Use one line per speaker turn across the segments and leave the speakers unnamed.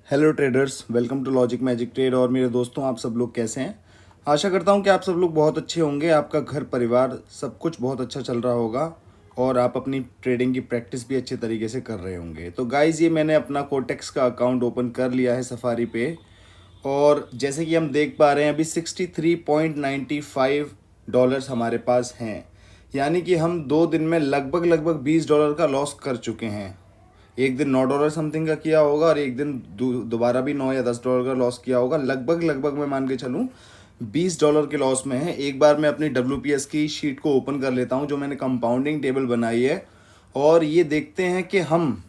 Hello traders, welcome to logic magic trade. और मेरे दोस्तों, आप सब लोग कैसे हैं? आशा करता हूं कि आप सब लोग बहुत अच्छे होंगे। आपका घर परिवार सब कुछ बहुत अच्छा चल रहा होगा और आप अपनी ट्रेडिंग की प्रैक्टिस भी अच्छे तरीके से कर रहे होंगे। तो गाइज़, ये मैंने अपना कोटेक्स का अकाउंट ओपन कर लिया है सफारी पे। और जैसे कि हम देख पा रहे हैं, अभी $63.95 हमारे पास हैं। यानी कि हम 2 दिन में लगभग लगभग $20 का लॉस कर चुके हैं। एक दिन $9 समथिंग का किया होगा और एक दिन दोबारा भी 9 या $10 का लॉस किया होगा। लगभग लगभग मैं मान के चलूँ $20 के लॉस में है। एक बार मैं अपनी WPS की शीट को ओपन कर लेता हूँ, जो मैंने कंपाउंडिंग टेबल बनाई है, और ये देखते हैं कि हम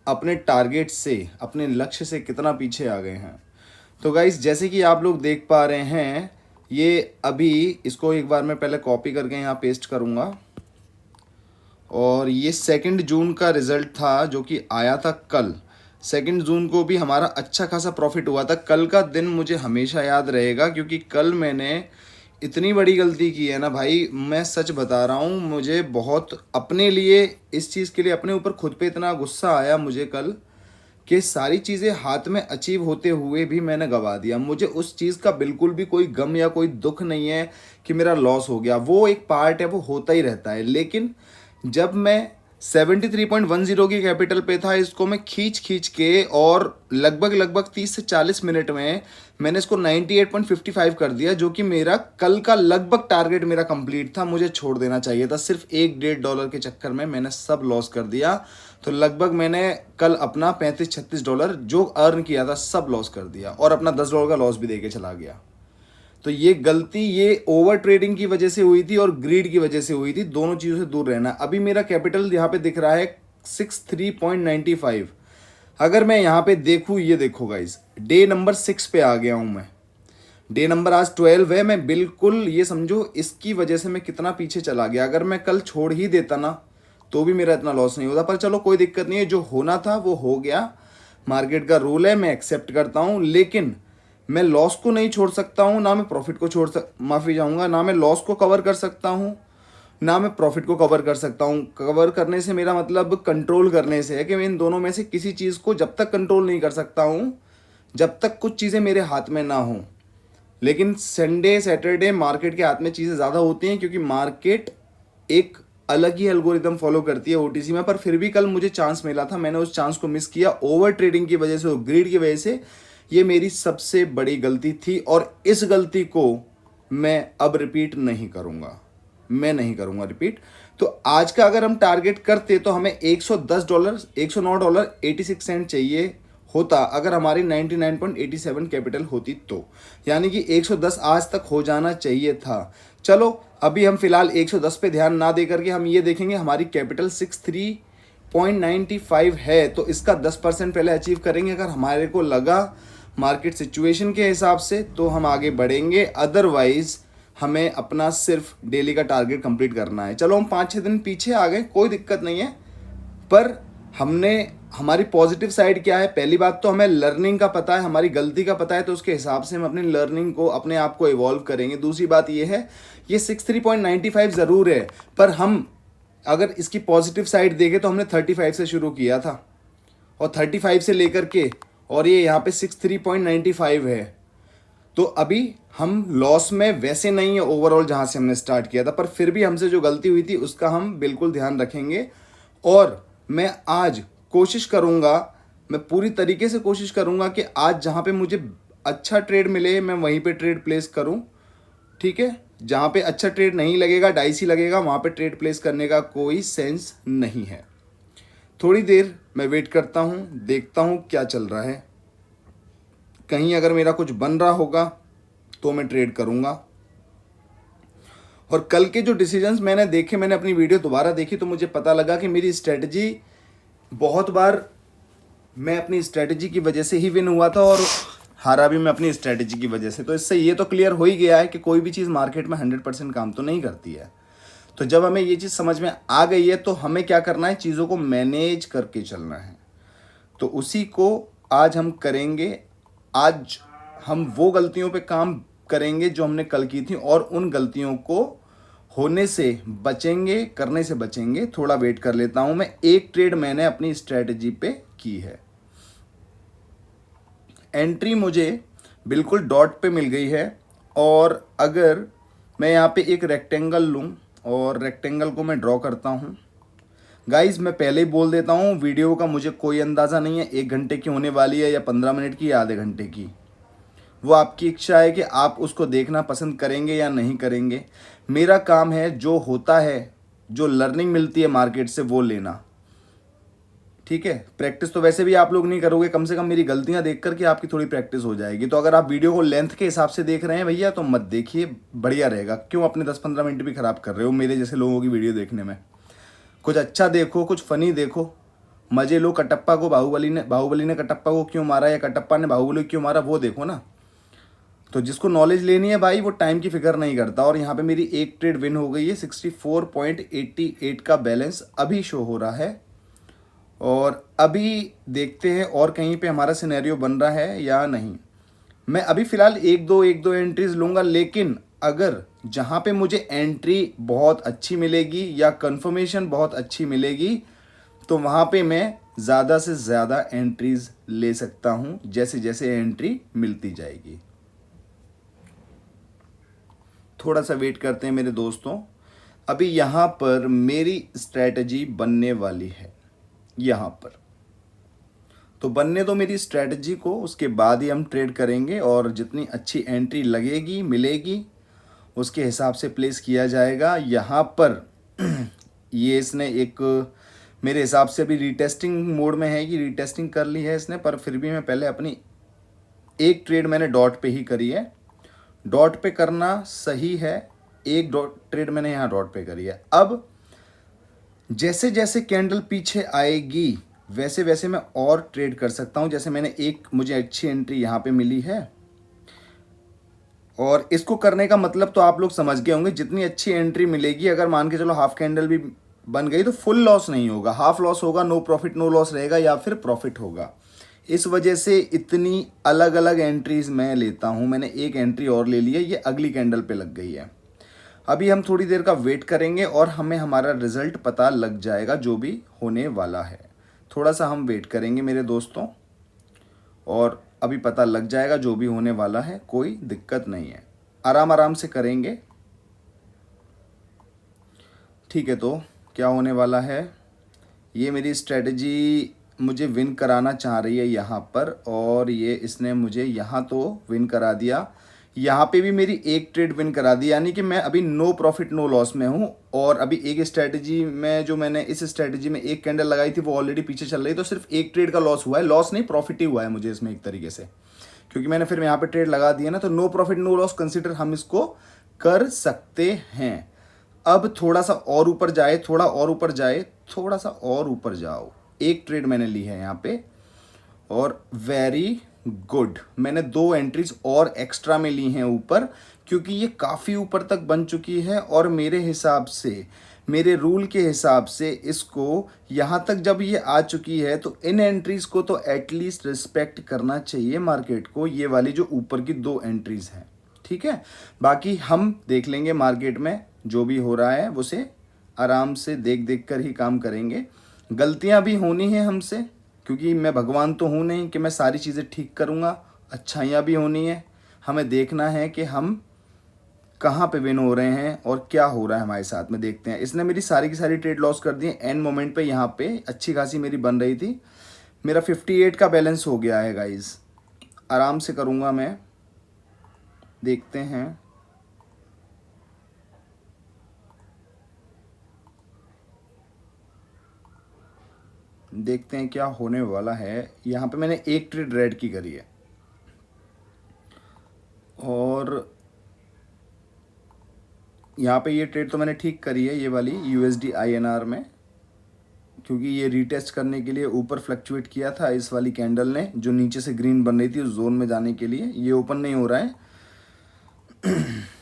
अपने टारगेट से, अपने लक्ष्य से कितना पीछे आ गए हैं। तो गाइस, जैसे कि आप लोग देख पा रहे हैं, ये अभी इसको एक बार मैं पहले कॉपी करके यहाँ पेस्ट करूँगा। और ये 2 जून का रिज़ल्ट था जो कि आया था कल। 2 जून को भी हमारा अच्छा खासा प्रॉफिट हुआ था। कल का दिन मुझे हमेशा याद रहेगा, क्योंकि कल मैंने इतनी बड़ी गलती की है ना भाई, मैं सच बता रहा हूँ। मुझे बहुत अपने लिए, इस चीज़ के लिए अपने ऊपर खुद पे इतना गुस्सा आया मुझे कल, कि सारी चीज़ें हाथ में अचीव होते हुए भी मैंने गंवा दिया। मुझे उस चीज़ का बिल्कुल भी कोई गम या कोई दुख नहीं है कि मेरा लॉस हो गया। वो एक पार्ट है, वो होता ही रहता है। लेकिन जब मैं 73.10 की कैपिटल पे था, इसको मैं खींच खींच के और लगभग लगभग 30 से 40 मिनट में मैंने इसको 98.55 कर दिया, जो कि मेरा कल का लगभग टारगेट मेरा कंप्लीट था। मुझे छोड़ देना चाहिए था। सिर्फ $1-1.5 के चक्कर में मैंने सब लॉस कर दिया। तो लगभग मैंने कल अपना $35-36 जो अर्न किया था सब लॉस कर दिया, और अपना $10 का लॉस भी दे के चला गया। तो ये गलती, ये ओवर ट्रेडिंग की वजह से हुई थी और ग्रीड की वजह से हुई थी। दोनों चीज़ों से दूर रहना। अभी मेरा कैपिटल यहाँ पे दिख रहा है 63.95। अगर मैं यहाँ पे देखूँ, ये देखो गाइस, डे नंबर 6 पे आ गया हूँ मैं। डे नंबर आज 12 है। मैं बिल्कुल, ये समझो, इसकी वजह से मैं कितना पीछे चला गया। अगर मैं कल छोड़ ही देता ना, तो भी मेरा इतना लॉस नहीं होता। पर चलो, कोई दिक्कत नहीं है। जो होना था वो हो गया। मार्केट का रूल है, मैं एक्सेप्ट करता हूँ। लेकिन मैं लॉस को नहीं छोड़ सकता हूँ, ना मैं प्रॉफिट को माफ़ी चाहूँगा, ना मैं लॉस को कवर कर सकता हूँ, ना मैं प्रॉफिट को कवर कर सकता हूँ। कवर करने से मेरा मतलब कंट्रोल करने से है, कि मैं इन दोनों में से किसी चीज़ को जब तक कंट्रोल नहीं कर सकता हूँ, जब तक कुछ चीज़ें मेरे हाथ में ना हों। लेकिन संडे सैटरडे मार्केट के हाथ में चीज़ें ज़्यादा होती हैं, क्योंकि मार्केट एक अलग ही एल्गोरिदम फॉलो करती है ओटीसी में। पर फिर भी कल मुझे चांस मिला था, मैंने उस चांस को मिस किया। ओवर ट्रेडिंग की वजह से और ग्रीड की वजह से ये मेरी सबसे बड़ी गलती थी, और इस गलती को मैं अब रिपीट नहीं करूँगा। मैं नहीं करूँगा रिपीट। तो आज का अगर हम टारगेट करते, तो हमें $110, $109.86 चाहिए होता, अगर हमारी 99.87 कैपिटल होती तो। यानी कि 110 आज तक हो जाना चाहिए था। चलो, अभी हम फिलहाल 110 पे ध्यान ना दे करके हम ये देखेंगे, हमारी कैपिटल 63.95 है, तो इसका 10% पहले अचीव करेंगे। अगर हमारे को लगा मार्केट सिचुएशन के हिसाब से, तो हम आगे बढ़ेंगे। अदरवाइज हमें अपना सिर्फ डेली का टारगेट कंप्लीट करना है। चलो, हम 5-6 दिन पीछे आ गए, कोई दिक्कत नहीं है। पर हमने, हमारी पॉजिटिव साइड क्या है? पहली बात तो हमें लर्निंग का पता है, हमारी गलती का पता है, तो उसके हिसाब से हम अपनी लर्निंग को, अपने आप को इवॉल्व करेंगे। दूसरी बात ये है, ये 63.95 ज़रूर है, पर हम अगर इसकी पॉजिटिव साइड देखें तो हमने 35 से शुरू किया था, और 35 से लेकर के, और ये यहाँ पे 63.95 है। तो अभी हम लॉस में वैसे नहीं है ओवरऑल जहाँ से हमने स्टार्ट किया था, पर फिर भी हमसे जो गलती हुई थी उसका हम बिल्कुल ध्यान रखेंगे। और मैं आज कोशिश करूँगा, मैं पूरी तरीके से कोशिश करूँगा कि आज जहाँ पे मुझे अच्छा ट्रेड मिले, मैं वहीं पे ट्रेड प्लेस करूँ। ठीक है? जहाँ पे अच्छा ट्रेड नहीं लगेगा, डाइसी लगेगा, वहाँ पे ट्रेड प्लेस करने का कोई सेंस नहीं है। थोड़ी देर मैं वेट करता हूँ, देखता हूँ क्या चल रहा है। कहीं अगर मेरा कुछ बन रहा होगा तो मैं ट्रेड करूँगा। और कल के जो डिसीजंस मैंने देखे, मैंने अपनी वीडियो दोबारा देखी, तो मुझे पता लगा कि मेरी स्ट्रेटजी, बहुत बार मैं अपनी स्ट्रेटजी की वजह से ही विन हुआ था, और हारा भी मैं अपनी स्ट्रेटजी की वजह से। तो इससे ये तो क्लियर हो ही गया है कि कोई भी चीज़ मार्केट में 100% काम तो नहीं करती है। तो जब हमें ये चीज़ समझ में आ गई है, तो हमें क्या करना है? चीज़ों को मैनेज करके चलना है। तो उसी को आज हम करेंगे। आज हम वो गलतियों पे काम करेंगे जो हमने कल की थी, और उन गलतियों को होने से बचेंगे, करने से बचेंगे। थोड़ा वेट कर लेता हूं मैं। एक ट्रेड मैंने अपनी स्ट्रेटजी पे की है। एंट्री मुझे बिल्कुल डॉट पे मिल गई है। और अगर मैं यहाँ पे एक रेक्टेंगल लूँ और रेक्टेंगल को मैं ड्रॉ करता हूँ, गाइज मैं पहले ही बोल देता हूँ वीडियो का मुझे कोई अंदाज़ा नहीं है 1 घंटे की होने वाली है या 15 मिनट की या आधे घंटे की। वो आपकी इच्छा है कि आप उसको देखना पसंद करेंगे या नहीं करेंगे। मेरा काम है जो होता है, जो लर्निंग मिलती है मार्केट से वो लेना, ठीक है। प्रैक्टिस तो वैसे भी आप लोग नहीं करोगे, कम से कम मेरी गलतियां देख करके आपकी थोड़ी प्रैक्टिस हो जाएगी। तो अगर आप वीडियो को लेंथ के हिसाब से देख रहे हैं भैया तो मत देखिए, बढ़िया रहेगा। क्यों अपने 10-15 मिनट भी खराब कर रहे हो मेरे जैसे लोगों की वीडियो देखने में। कुछ अच्छा देखो, कुछ फनी देखो, मजे लो। कटप्पा को बाहुबली ने कटप्पा को क्यों मारा या कटप्पा ने बाहुबली को क्यों मारा वो देखो ना। तो जिसको नॉलेज लेनी है भाई वो टाइम की फिक्र नहीं करता। और यहाँ पे मेरी एक ट्रेड विन हो गई है, 64.88 का बैलेंस अभी शो हो रहा है। और अभी देखते हैं और कहीं पे हमारा सिनेरियो बन रहा है या नहीं। मैं अभी फ़िलहाल एक दो एंट्रीज लूँगा, लेकिन अगर जहाँ पे मुझे एंट्री बहुत अच्छी मिलेगी या कंफर्मेशन बहुत अच्छी मिलेगी तो वहाँ पे मैं ज़्यादा से ज़्यादा एंट्रीज ले सकता हूँ, जैसे जैसे एंट्री मिलती जाएगी। थोड़ा सा वेट करते हैं मेरे दोस्तों। अभी यहाँ पर मेरी स्ट्रैटेजी बनने वाली है, यहाँ पर तो बनने दो मेरी स्ट्रैटेजी को, उसके बाद ही हम ट्रेड करेंगे। और जितनी अच्छी एंट्री लगेगी मिलेगी उसके हिसाब से प्लेस किया जाएगा। यहाँ पर ये इसने एक मेरे हिसाब से अभी रीटेस्टिंग मोड में है कि रीटेस्टिंग कर ली है इसने, पर फिर भी मैं पहले अपनी एक ट्रेड मैंने डॉट पे ही करी है। डॉट पे करना सही है, एक डॉट ट्रेड मैंने यहाँ डॉट पे करी है। अब जैसे जैसे कैंडल पीछे आएगी वैसे वैसे मैं और ट्रेड कर सकता हूं। जैसे मैंने एक मुझे अच्छी एंट्री यहाँ पे मिली है और इसको करने का मतलब तो आप लोग समझ गए होंगे। जितनी अच्छी एंट्री मिलेगी, अगर मान के चलो हाफ कैंडल भी बन गई तो फुल लॉस नहीं होगा, हाफ लॉस होगा, नो प्रॉफिट नो लॉस रहेगा या फिर प्रॉफिट होगा। इस वजह से इतनी अलग अलग एंट्रीज मैं लेता हूं। मैंने एक एंट्री और ले ली है, ये अगली कैंडल पे लग गई है। अभी हम थोड़ी देर का वेट करेंगे और हमें हमारा रिजल्ट पता लग जाएगा जो भी होने वाला है। थोड़ा सा हम वेट करेंगे मेरे दोस्तों और अभी पता लग जाएगा जो भी होने वाला है। कोई दिक्कत नहीं है, आराम आराम से करेंगे, ठीक है। तो क्या होने वाला है, ये मेरी स्ट्रेटजी मुझे विन कराना चाह रही है यहाँ पर, और ये इसने मुझे यहाँ तो विन करा दिया। यहाँ पे भी मेरी एक ट्रेड विन करा दी, यानी कि मैं अभी नो प्रॉफिट नो लॉस में हूँ। और अभी एक स्ट्रेटजी में जो मैंने इस स्ट्रेटजी में एक कैंडल लगाई थी वो ऑलरेडी पीछे चल रही, तो सिर्फ एक ट्रेड का लॉस हुआ है। लॉस नहीं, प्रॉफिट ही हुआ है मुझे इसमें एक तरीके से, क्योंकि मैंने फिर यहाँ पे ट्रेड लगा दिया ना। तो no profit no loss consider हम इसको कर सकते हैं। अब थोड़ा सा और ऊपर जाए, थोड़ा और ऊपर जाए, थोड़ा सा और ऊपर जाओ। एक ट्रेड मैंने ली है यहाँ पे और वेरी गुड, मैंने 2 एंट्रीज और एक्स्ट्रा में ली हैं ऊपर, क्योंकि ये काफ़ी ऊपर तक बन चुकी है। और मेरे हिसाब से, मेरे रूल के हिसाब से इसको यहाँ तक जब ये आ चुकी है तो इन एंट्रीज को तो एटलीस्ट रिस्पेक्ट करना चाहिए मार्केट को, ये वाली जो ऊपर की 2 एंट्रीज हैं, ठीक है। बाकी हम देख लेंगे मार्केट में जो भी हो रहा है, उसे आराम से देख देख कर ही काम करेंगे। गलतियां भी होनी है हमसे, क्योंकि मैं भगवान तो हूँ नहीं कि मैं सारी चीज़ें ठीक करूँगा। अच्छाइयाँ भी होनी है, हमें देखना है कि हम कहाँ पे विन हो रहे हैं और क्या हो रहा है हमारे साथ में। देखते हैं। इसने मेरी सारी की सारी ट्रेड लॉस कर दी है एंड मोमेंट पे। यहाँ पे अच्छी खासी मेरी बन रही थी, मेरा 58 का बैलेंस हो गया है गाइज। आराम से करूँगा मैं, देखते हैं। देखते हैं क्या होने वाला है। यहाँ पे मैंने एक ट्रेड रेड की करी है और यहाँ पे ये ट्रेड तो मैंने ठीक करी है, ये वाली USD INR में, क्योंकि ये रीटेस्ट करने के लिए ऊपर फ्लक्चुएट किया था इस वाली कैंडल ने, जो नीचे से ग्रीन बन रही थी उस जोन में जाने के लिए। ये ओपन नहीं हो रहा है।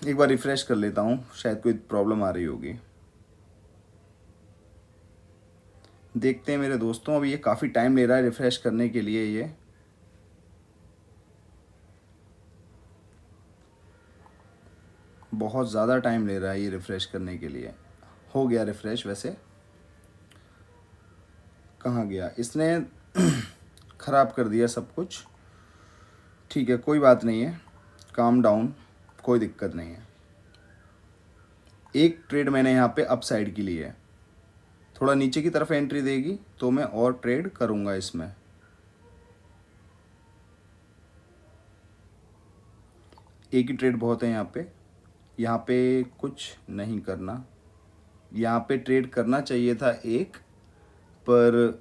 एक बार रिफ्रेश कर लेता हूँ, शायद कोई प्रॉब्लम आ रही होगी। देखते हैं मेरे दोस्तों, अभी ये काफ़ी टाइम ले रहा है रिफ्रेश करने के लिए। ये बहुत ज़्यादा टाइम ले रहा है ये रिफ़्रेश करने के लिए। हो गया रिफ़्रेश, वैसे कहाँ गया इसने ख़राब कर दिया सब कुछ। ठीक है, कोई बात नहीं है, काम डाउन, कोई दिक्कत नहीं है। एक ट्रेड मैंने यहाँ पे अप साइड की ली है, थोड़ा नीचे की तरफ एंट्री देगी तो मैं और ट्रेड करूँगा इसमें। एक ही ट्रेड बहुत है यहाँ पे कुछ नहीं करना। यहाँ पे ट्रेड करना चाहिए था एक, पर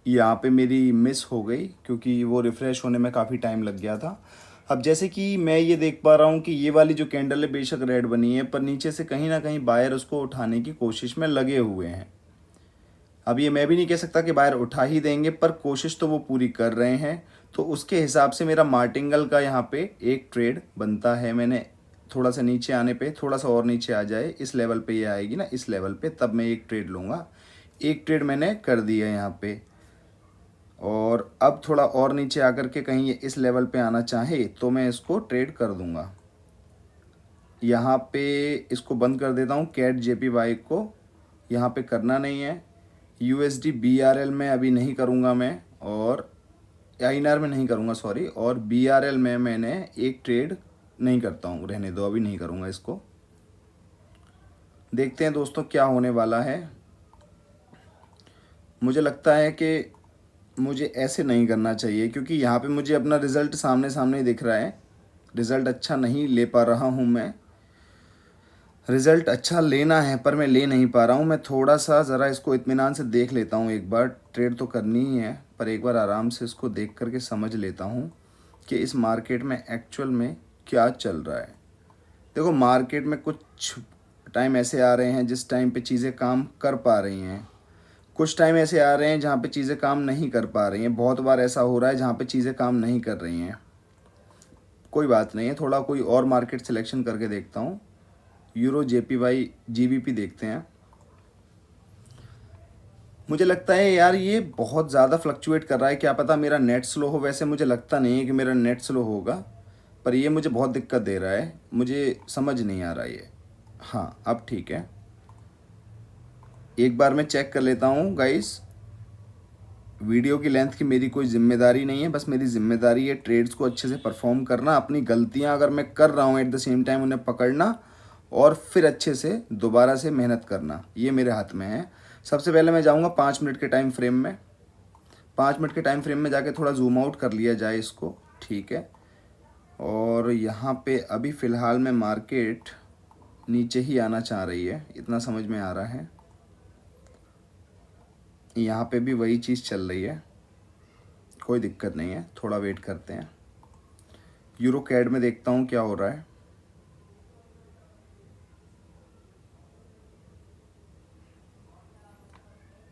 यहाँ पे मेरी मिस हो गई क्योंकि वो रिफ़्रेश होने में काफ़ी टाइम लग गया था। अब जैसे कि मैं ये देख पा रहा हूँ कि ये वाली जो कैंडल है बेशक रेड बनी है, पर नीचे से कहीं ना कहीं बायर उसको उठाने की कोशिश में लगे हुए हैं। अब ये मैं भी नहीं कह सकता कि बायर उठा ही देंगे, पर कोशिश तो वो पूरी कर रहे हैं। तो उसके हिसाब से मेरा मार्टिंगल का यहाँ पे एक ट्रेड बनता है। मैंने थोड़ा सा नीचे आने पे, थोड़ा सा और नीचे आ जाए, इस लेवल पे ये आएगी ना, इस लेवल पे, तब मैं एक ट्रेड लूँगा। एक ट्रेड मैंने कर दी है यहाँ पे, और अब थोड़ा और नीचे आकर के कहीं ये इस लेवल पे आना चाहे तो मैं इसको ट्रेड कर दूँगा। यहाँ पे इसको बंद कर देता हूँ, कैट JPY को यहाँ पे करना नहीं है। USD BRL में अभी नहीं करूँगा मैं, और INR में नहीं करूँगा सॉरी, और BRL में मैंने एक ट्रेड नहीं करता हूँ, रहने दो, अभी नहीं करूँगा इसको। देखते हैं दोस्तों क्या होने वाला है। मुझे लगता है कि मुझे ऐसे नहीं करना चाहिए, क्योंकि यहाँ पे मुझे अपना रिज़ल्ट सामने सामने दिख रहा है। रिज़ल्ट अच्छा नहीं ले पा रहा हूँ मैं, रिज़ल्ट अच्छा लेना है पर मैं ले नहीं पा रहा हूँ। मैं थोड़ा सा ज़रा इसको इत्मीनान से देख लेता हूँ एक बार। ट्रेड तो करनी ही है, पर एक बार आराम से इसको देख करके समझ लेता हूँ कि इस मार्केट में एक्चुअल में क्या चल रहा है। देखो, मार्केट में कुछ टाइम ऐसे आ रहे हैं जिस टाइम पे चीज़ें काम कर पा रही हैं, कुछ टाइम ऐसे आ रहे हैं जहाँ पे चीज़ें काम नहीं कर पा रही हैं। बहुत बार ऐसा हो रहा है जहाँ पे चीज़ें काम नहीं कर रही हैं। कोई बात नहीं है, थोड़ा कोई और मार्केट सिलेक्शन करके देखता हूँ। यूरो JPY GBP देखते हैं। मुझे लगता है यार ये बहुत ज़्यादा फ्लक्चुएट कर रहा है, क्या पता मेरा नेट स्लो हो। वैसे मुझे लगता नहीं है कि मेरा नेट स्लो होगा, पर ये मुझे बहुत दिक्कत दे रहा है, मुझे समझ नहीं आ रहा ये। हाँ, अब ठीक है। एक बार मैं चेक कर लेता हूँ गाइस। वीडियो की लेंथ की मेरी कोई जिम्मेदारी नहीं है, बस मेरी जिम्मेदारी है ट्रेड्स को अच्छे से परफॉर्म करना। अपनी गलतियाँ अगर मैं कर रहा हूँ एट द सेम टाइम उन्हें पकड़ना, और फिर अच्छे से दोबारा से मेहनत करना, ये मेरे हाथ में है। सबसे पहले मैं जाऊँगा 5 मिनट के टाइम फ्रेम में। 5 मिनट के टाइम फ्रेम में जाके थोड़ा जूम आउट कर लिया जाए इसको, ठीक है। और यहाँ पे अभी फ़िलहाल में मार्केट नीचे ही आना चाह रही है, इतना समझ में आ रहा है। यहाँ पे भी वही चीज़ चल रही है, कोई दिक्कत नहीं है, थोड़ा वेट करते हैं। यूरो कैड में देखता हूँ क्या हो रहा है।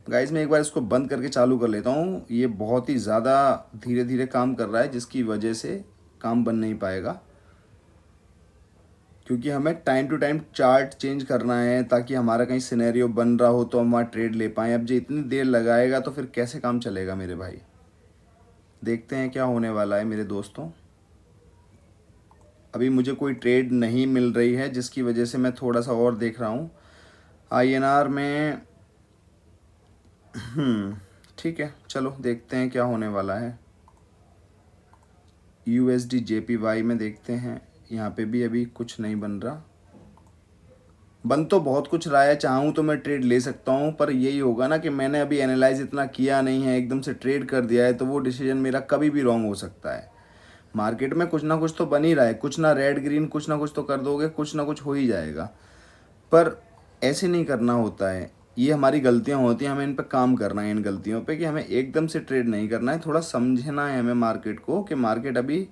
गाइस, मैं एक बार इसको बंद करके चालू कर लेता हूँ। ये बहुत ही ज़्यादा धीरे धीरे काम कर रहा है, जिसकी वजह से काम बन नहीं पाएगा, क्योंकि हमें time to time chart change करना है ताकि हमारा कहीं सिनेरियो बन रहा हो तो हम वहाँ ट्रेड ले पाएँ। अब जो इतनी देर लगाएगा तो फिर कैसे काम चलेगा मेरे भाई। देखते हैं क्या होने वाला है मेरे दोस्तों। अभी मुझे कोई ट्रेड नहीं मिल रही है, जिसकी वजह से मैं थोड़ा सा और देख रहा हूँ। INR में ठीक है, चलो देखते हैं क्या होने वाला है। USD JPY में देखते हैं, यहाँ पे भी अभी कुछ नहीं बन रहा। बन तो बहुत कुछ रहा है, चाहूँ तो मैं ट्रेड ले सकता हूँ, पर यही होगा ना कि मैंने अभी एनालाइज इतना किया नहीं है, एकदम से ट्रेड कर दिया है, तो वो डिसीजन मेरा कभी भी रॉन्ग हो सकता है। मार्केट में कुछ ना कुछ तो बन ही रहा है, कुछ ना रेड ग्रीन कुछ ना कुछ तो कर दोगे, कुछ ना कुछ हो ही जाएगा। पर ऐसे नहीं करना होता है, ये हमारी गलतियां होती हैं, हमें इन पर काम करना है, इन गलतियों पे, कि हमें एकदम से ट्रेड नहीं करना है। थोड़ा समझना है हमें मार्केट को, कि मार्केट अभी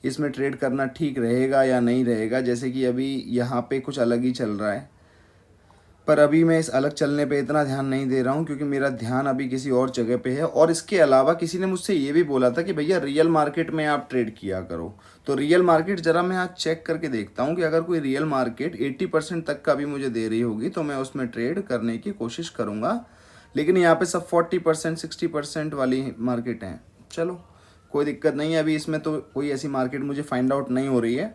इसमें ट्रेड करना ठीक रहेगा या नहीं रहेगा। जैसे कि अभी यहाँ पे कुछ अलग ही चल रहा है, पर अभी मैं इस अलग चलने पे इतना ध्यान नहीं दे रहा हूँ, क्योंकि मेरा ध्यान अभी किसी और जगह पे है। और इसके अलावा किसी ने मुझसे ये भी बोला था कि भैया रियल मार्केट में आप ट्रेड किया करो। तो रियल मार्केट ज़रा मैं आज चेक करके देखता हूँ कि अगर कोई रियल मार्केट 80% तक का भी मुझे दे रही होगी तो मैं उसमें ट्रेड करने की कोशिश करूँगा। लेकिन यहाँ पे सब 40% 60% वाली मार्केट हैं। चलो कोई दिक्कत नहीं है, अभी इसमें तो कोई ऐसी मार्केट मुझे फाइंड आउट नहीं हो रही है।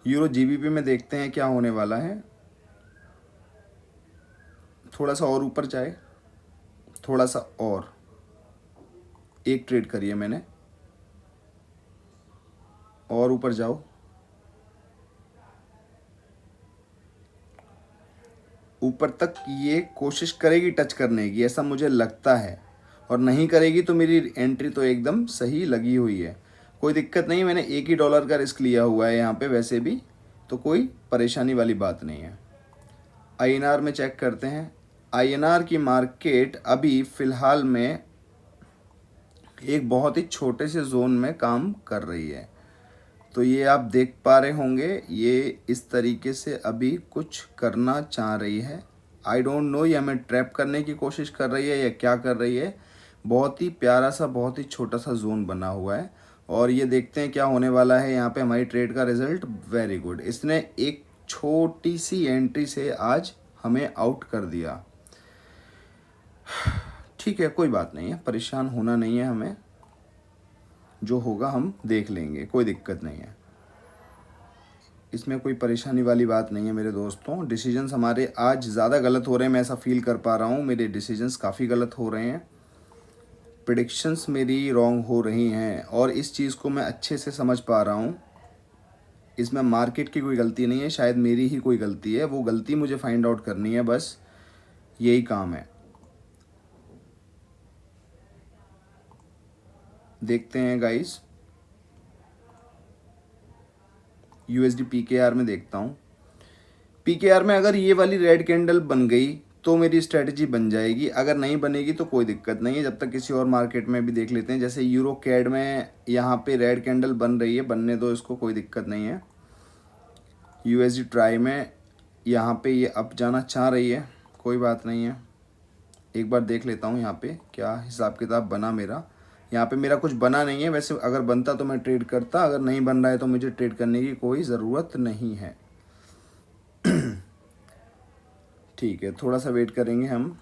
यूरो GBP में देखते हैं क्या होने वाला है। थोड़ा सा और ऊपर जाए, थोड़ा सा और, एक ट्रेड करिए मैंने। और ऊपर जाओ, ऊपर तक ये कोशिश करेगी टच करने की, ऐसा मुझे लगता है, और नहीं करेगी तो मेरी एंट्री तो एकदम सही लगी हुई है। कोई दिक्कत नहीं, मैंने $1 ही का रिस्क लिया हुआ है यहाँ पे वैसे भी, तो कोई परेशानी वाली बात नहीं है। INR में चेक करते हैं। INR की मार्केट अभी फ़िलहाल में एक बहुत ही छोटे से जोन में काम कर रही है। तो ये आप देख पा रहे होंगे, ये इस तरीके से अभी कुछ करना चाह रही है। आई डोंट नो ये हमें ट्रैप करने की कोशिश कर रही है या क्या कर रही है। बहुत ही प्यारा सा, बहुत ही छोटा सा जोन बना हुआ है, और ये देखते हैं क्या होने वाला है। यहाँ पे हमारी ट्रेड का रिजल्ट वेरी गुड, इसने एक छोटी सी एंट्री से आज हमें आउट कर दिया। ठीक है, कोई बात नहीं है, परेशान होना नहीं है हमें, जो होगा हम देख लेंगे, कोई दिक्कत नहीं है, इसमें कोई परेशानी वाली बात नहीं है मेरे दोस्तों। डिसीजंस हमारे आज ज़्यादा गलत हो रहे हैं, मैं ऐसा फील कर पा रहा हूँ, मेरे डिसीजंस काफ़ी गलत हो रहे हैं, प्रेडिक्शंस मेरी रॉन्ग हो रही हैं, और इस चीज़ को मैं अच्छे से समझ पा रहा हूँ। इसमें मार्केट की कोई गलती नहीं है, शायद मेरी ही कोई गलती है, वो गलती मुझे फाइंड आउट करनी है, बस यही काम है। देखते हैं गाइस, USD PKR में देखता हूँ। PKR में अगर ये वाली रेड कैंडल बन गई तो मेरी स्ट्रेटजी बन जाएगी, अगर नहीं बनेगी तो कोई दिक्कत नहीं है। जब तक किसी और मार्केट में भी देख लेते हैं, जैसे यूरो कैड में यहाँ पे रेड कैंडल बन रही है, बनने दो इसको, कोई दिक्कत नहीं है। USD ट्राई में यहाँ पे ये अप जाना चाह रही है, कोई बात नहीं है, एक बार देख लेता हूँ यहाँ पे क्या हिसाब किताब बना मेरा। यहाँ पे मेरा कुछ बना नहीं है, वैसे अगर बनता तो मैं ट्रेड करता, अगर नहीं बन रहा है तो मुझे ट्रेड करने की कोई ज़रूरत नहीं है। ठीक है, थोड़ा सा वेट करेंगे हम।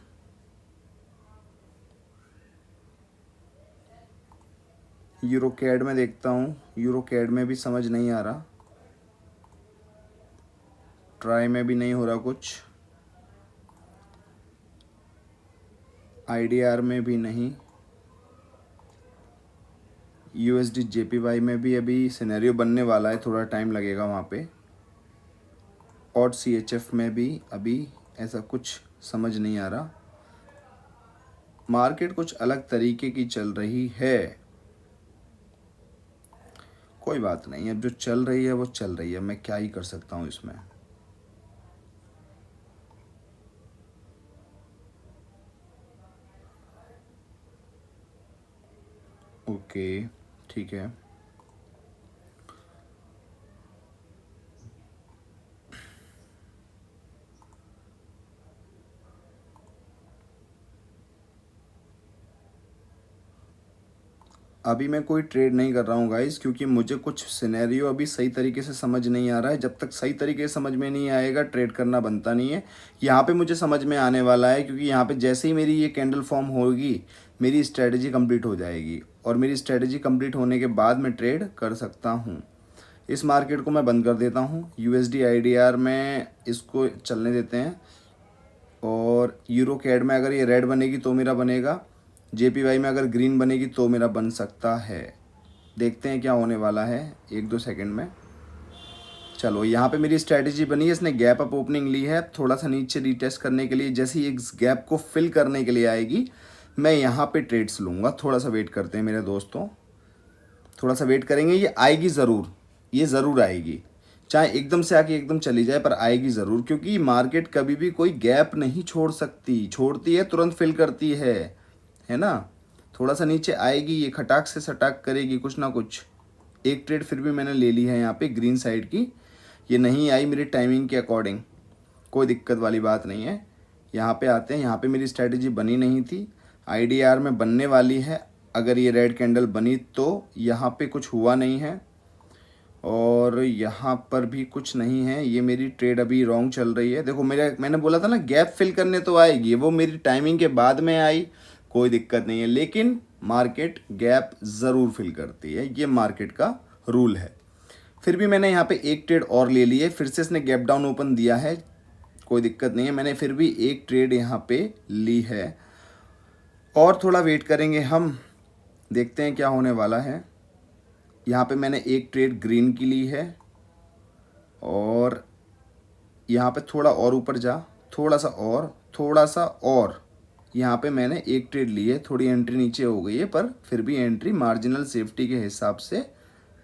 यूरो कैड में देखता हूँ, यूरो कैड में भी समझ नहीं आ रहा, ट्राई में भी नहीं हो रहा कुछ, IDR में भी नहीं, USD JPY में भी अभी सिनेरियो बनने वाला है, थोड़ा टाइम लगेगा वहाँ पे, और CHF में भी अभी ऐसा कुछ समझ नहीं आ रहा। मार्केट कुछ अलग तरीके की चल रही है, कोई बात नहीं, अब जो चल रही है वो चल रही है, मैं क्या ही कर सकता हूँ इसमें। ओके, ठीक है, अभी मैं कोई ट्रेड नहीं कर रहा हूँ गाइस, क्योंकि मुझे कुछ सिनेरियो अभी सही तरीके से समझ नहीं आ रहा है। जब तक सही तरीके से समझ में नहीं आएगा, ट्रेड करना बनता नहीं है। यहाँ पे मुझे समझ में आने वाला है, क्योंकि यहाँ पे जैसे ही मेरी ये कैंडल फॉर्म होगी, मेरी स्ट्रेटजी कंप्लीट हो जाएगी, और मेरी स्ट्रेटजी कंप्लीट होने के बाद मैं ट्रेड कर सकता हूँ। इस मार्केट को मैं बंद कर देता हूँ, USD IDR में इसको चलने देते हैं, और यूरो कैड में अगर ये रेड बनेगी तो मेरा बनेगा, JPY में अगर ग्रीन बनेगी तो मेरा बन सकता है। देखते हैं क्या होने वाला है 1-2 सेकंड में। चलो, यहाँ पे मेरी स्ट्रैटेजी बनी है, इसने गैप अप ओपनिंग ली है, थोड़ा सा नीचे रीटेस्ट करने के लिए, जैसे ही इस गैप को फिल करने के लिए आएगी, मैं यहाँ पे ट्रेड्स लूँगा। थोड़ा सा वेट करते हैं मेरे दोस्तों, थोड़ा सा वेट करेंगे, ये आएगी ज़रूर, ये ज़रूर आएगी, चाहे एकदम से आके एकदम चली जाए, पर आएगी ज़रूर, क्योंकि मार्केट कभी भी कोई गैप नहीं छोड़ सकती, छोड़ती है तुरंत फिल करती है ना। थोड़ा सा नीचे आएगी, ये खटाक से सटाक करेगी कुछ ना कुछ। एक ट्रेड फिर भी मैंने ले ली है यहाँ पे ग्रीन साइड की, ये नहीं आई मेरी टाइमिंग के अकॉर्डिंग, कोई दिक्कत वाली बात नहीं है। यहाँ पे आते हैं, यहाँ पे मेरी स्ट्रैटेजी बनी नहीं थी, IDR में बनने वाली है। अगर ये रेड कैंडल बनी तो यहाँ पे कुछ हुआ नहीं है, और यहाँ पर भी कुछ नहीं है, ये मेरी ट्रेड अभी रॉन्ग चल रही है। देखो, मैंने बोला था ना गैप फिल करने तो आएगी, वो मेरी टाइमिंग के बाद में आई, कोई दिक्कत नहीं है, लेकिन मार्केट गैप ज़रूर फिल करती है, ये मार्केट का रूल है। फिर भी मैंने यहाँ पे एक ट्रेड और ले ली है, फिर से इसने गैप डाउन ओपन दिया है, कोई दिक्कत नहीं है, मैंने फिर भी एक ट्रेड यहाँ पे ली है, और थोड़ा वेट करेंगे हम, देखते हैं क्या होने वाला है। यहाँ पे मैंने एक ट्रेड ग्रीन की ली है, और यहाँ पे थोड़ा और ऊपर जा, थोड़ा सा और, थोड़ा सा और, यहाँ पे मैंने एक ट्रेड ली है। थोड़ी एंट्री नीचे हो गई है, पर फिर भी एंट्री मार्जिनल सेफ्टी के हिसाब से